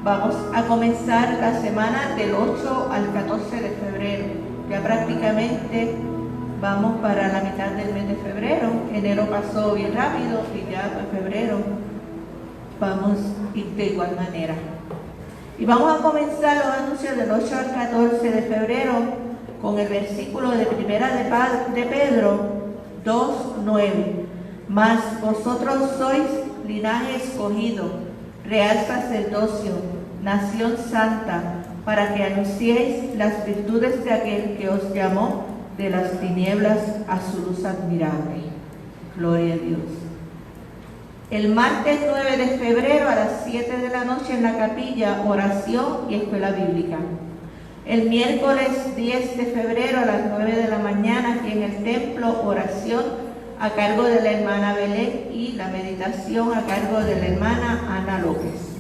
Vamos a comenzar la semana del 8 al 14 de febrero. Ya prácticamente vamos para la mitad del mes de febrero. Enero pasó bien rápido y ya en febrero vamos a ir de igual manera. Y vamos a comenzar los anuncios del 8 al 14 de febrero con el versículo de primera de Pedro 2:9. Mas vosotros sois linaje escogido, real sacerdocio, nación santa, para que anunciéis las virtudes de aquel que os llamó de las tinieblas a su luz admirable. Gloria a Dios. El martes 9 de febrero a las 7 de la noche en la capilla, oración y escuela bíblica. El miércoles 10 de febrero a las 9 de la mañana aquí en el templo, oración a cargo de la hermana Belén y la meditación a cargo de la hermana Ana López.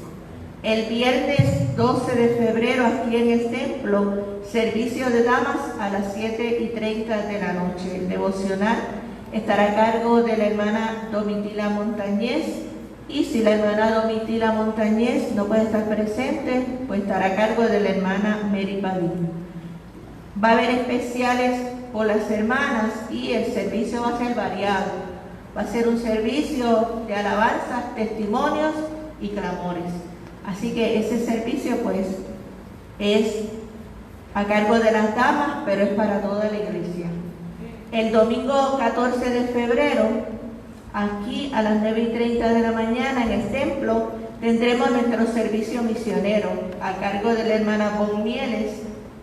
El viernes 12 de febrero aquí en el templo, servicio de damas a las 7:30 de la noche. El devocional estará a cargo de la hermana Domitila Montañez. Y si la hermana Domitila Montañez no puede estar presente, pues estará a cargo de la hermana Mary Padín. Va a haber especiales por las hermanas y el servicio va a ser variado. Va a ser un servicio de alabanzas, testimonios y clamores. Así que ese servicio pues es a cargo de las damas, pero es para toda la iglesia. El domingo 14 de febrero, aquí a las 9:30 de la mañana en el templo, tendremos nuestro servicio misionero a cargo de la hermana Bon Mieles,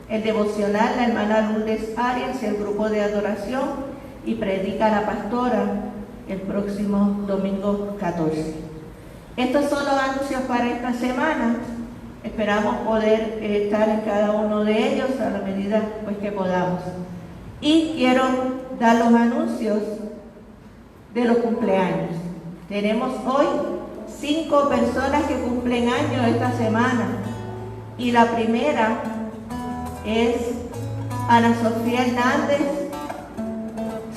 el devocional la hermana Lourdes Arias y el grupo de adoración, y predica la pastora el próximo domingo 14. Estos son los anuncios para esta semana. Esperamos poder estar en cada uno de ellos a la medida pues que podamos. Y quiero dar los anuncios de los cumpleaños. Tenemos hoy 5 personas que cumplen años esta semana. Y la primera es Ana Sofía Hernández.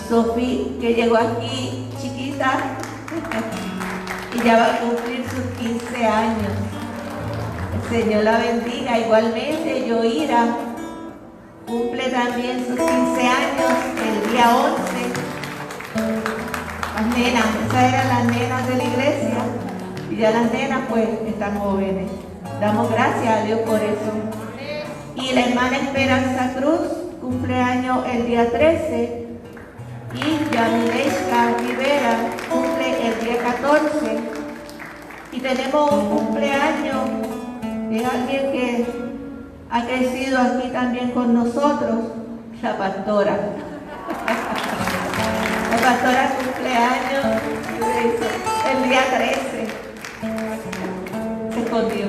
Sofía, que llegó aquí chiquita y ya va a cumplir sus 15 años. El Señor la bendiga. Igualmente, Yoira cumple también sus 15 años el día 11. Las nenas, esas eran las nenas de la iglesia. Y ya las nenas pues están jóvenes. Damos gracias a Dios por eso. Y la hermana Esperanza Cruz cumple años el día 13. Y Yamileska Rivera cumple el día 14. Y tenemos un cumpleaños de alguien que ha crecido aquí también con nosotros, la pastora. La pastora cumpleaños el día 13. Se escondió.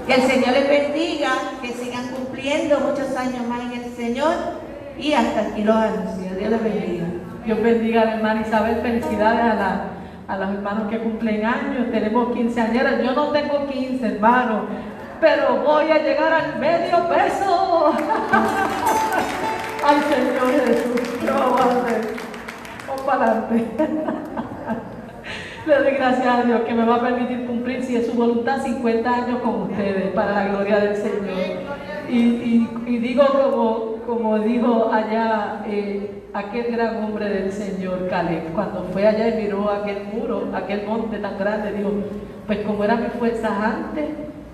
Que el Señor les bendiga, que sigan cumpliendo muchos años más en el Señor. Y hasta aquí los anuncios. Dios les bendiga. Dios bendiga a la hermana Isabel. Felicidades a los hermanos que cumplen años. Tenemos quinceañeras. Yo no tengo 15, hermanos, pero voy a llegar al medio peso. Ay, Señor Jesús, ¿qué vamos a hacer? Vamos para adelante. Le doy gracias a Dios que me va a permitir cumplir, si es su voluntad, 50 años con ustedes, para la gloria del Señor. Y digo como dijo allá aquel gran hombre del Señor, Caleb, cuando fue allá y miró aquel muro, aquel monte tan grande, dijo, pues como eran mis fuerzas antes,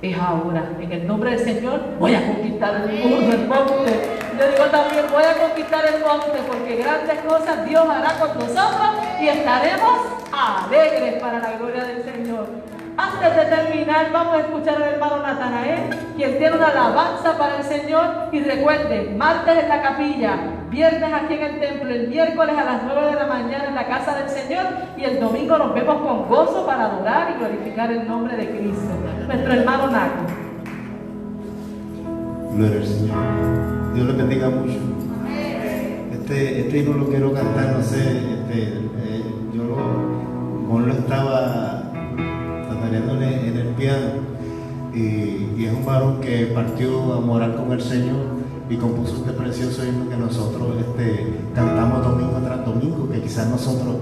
es ahora. En el nombre del Señor voy a conquistar el muro, el monte. Yo digo también, voy a conquistar el monte, porque grandes cosas Dios hará con nosotros y estaremos alegres para la gloria del Señor. Antes de terminar, vamos a escuchar al hermano Natanael, quien tiene una alabanza para el Señor. Y recuerden, martes en la capilla, viernes aquí en el templo, el miércoles a las 9 de la mañana en la casa del Señor, y el domingo nos vemos con gozo para adorar y glorificar el nombre de Cristo. Nuestro hermano Naco. Gloria al Señor. Dios le bendiga mucho. Este himno lo quiero cantar, no sé, como lo estaba tatareándole en el piano, y es un varón que partió a morar con el Señor y compuso este precioso himno que nosotros cantamos domingo tras domingo, que quizás nosotros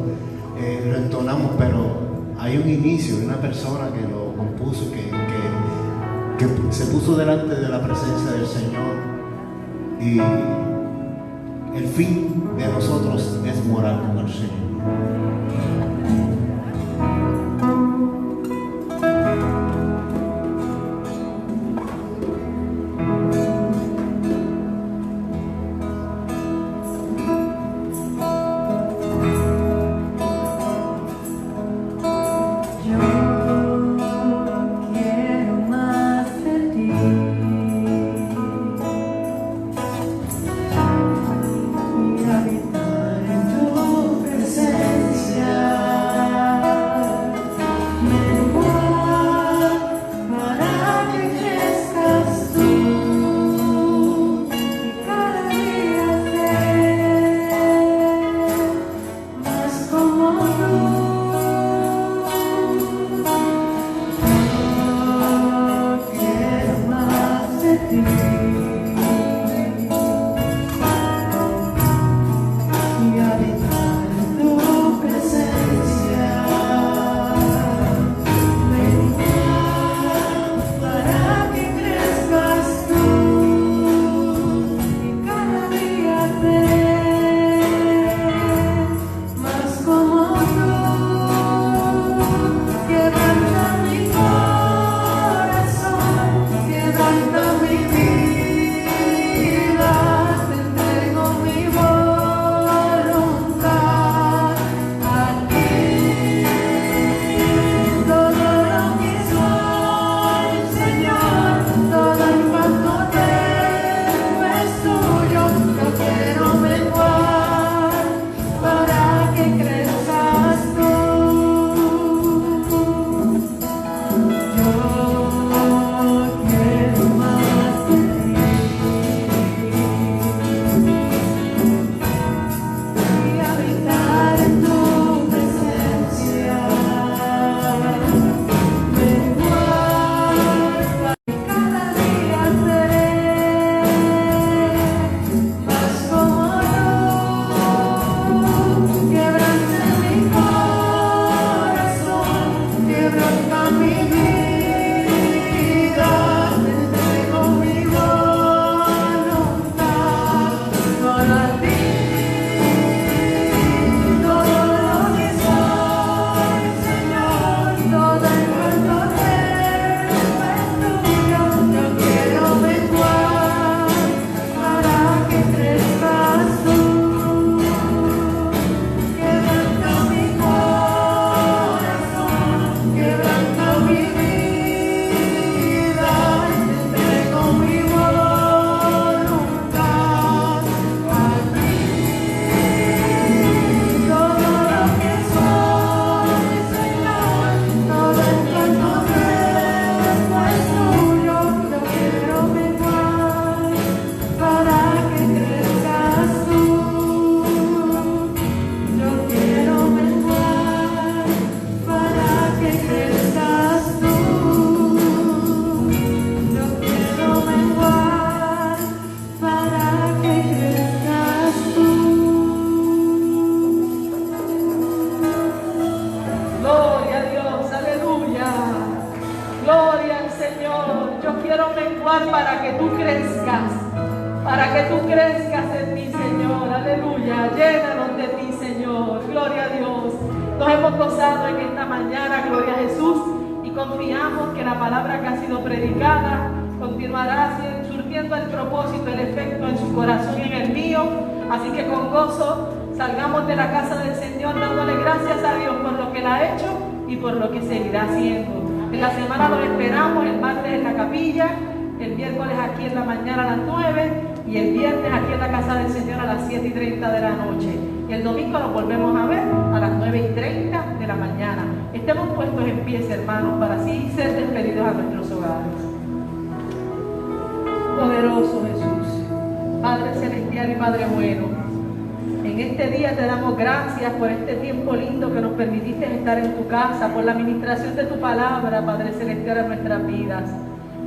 lo entonamos, pero hay un inicio de una persona que lo compuso, que se puso delante de la presencia del Señor, y el fin de nosotros es morar con el Señor. Mi vida. Señor, para que tú crezcas en mí, Señor, aleluya, llénanos de ti, Señor, gloria a Dios. Nos hemos gozado en esta mañana, gloria a Jesús, y confiamos que la palabra que ha sido predicada continuará surtiendo el propósito, el efecto en su corazón y en el mío. Así que con gozo salgamos de la casa del Señor dándole gracias a Dios por lo que Él ha hecho y por lo que seguirá haciendo. En la semana los esperamos, el martes en la capilla, el miércoles aquí en la mañana a las 9 y el viernes aquí en la casa del Señor a las 7:30 de la noche. Y el domingo nos volvemos a ver a las 9:30 de la mañana. Estemos puestos en pie, hermanos, para así ser despedidos a nuestros hogares. Poderoso Jesús, Padre celestial y Padre bueno, en este día te damos gracias por este tiempo lindo que nos permitiste estar en tu casa, por la administración de tu palabra, Padre celestial, en nuestras vidas.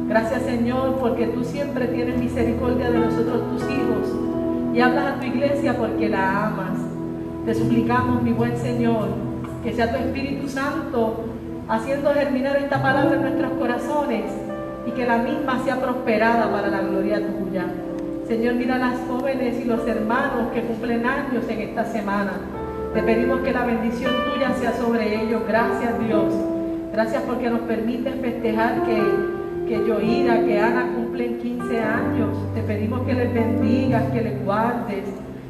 Gracias, Señor, porque tú siempre tienes misericordia de nosotros, tus hijos, y hablas a tu iglesia porque la amas. Te suplicamos, mi buen Señor, que sea tu Espíritu Santo haciendo germinar esta palabra en nuestros corazones y que la misma sea prosperada para la gloria tuya. Señor, mira a las jóvenes y los hermanos que cumplen años en esta semana. Te pedimos que la bendición tuya sea sobre ellos. Gracias, Dios. Gracias porque nos permites festejar que Yoira, que Ana cumplen 15 años. Te pedimos que les bendigas, que les guardes.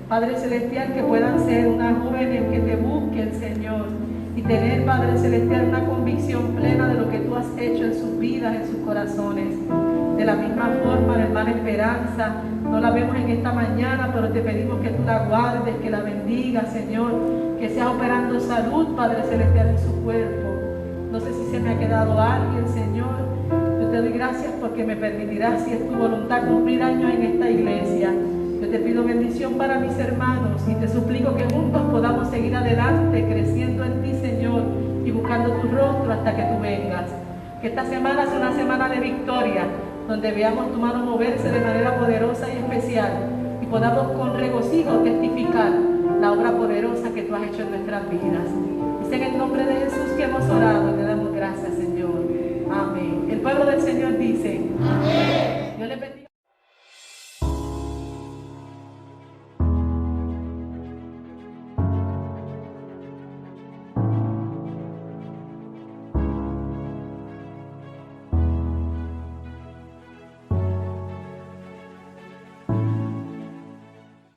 Padre celestial, que puedan ser unas jóvenes que te busquen, Señor, y tener, Padre celestial, una convicción plena de lo que tú has hecho en sus vidas, en sus corazones. De la misma forma, la hermana Esperanza, no la vemos en esta mañana, pero te pedimos que tú la guardes, que la bendigas, Señor, que sea operando salud, Padre celestial, en su cuerpo. No sé si se me ha quedado alguien, Señor. Yo te doy gracias porque me permitirás, si es tu voluntad, cumplir años en esta iglesia. Yo te pido bendición para mis hermanos y te suplico que juntos podamos seguir adelante, creciendo en ti, Señor, y buscando tu rostro hasta que tú vengas. Que esta semana sea una semana de victoria, donde veamos tu mano moverse de manera poderosa y especial y podamos con regocijo testificar la obra poderosa que tú has hecho en nuestras vidas. Es en el nombre de Jesús que hemos orado y te damos gracias, Señor. Amén. El pueblo del Señor dice: amén. Dios les bendiga.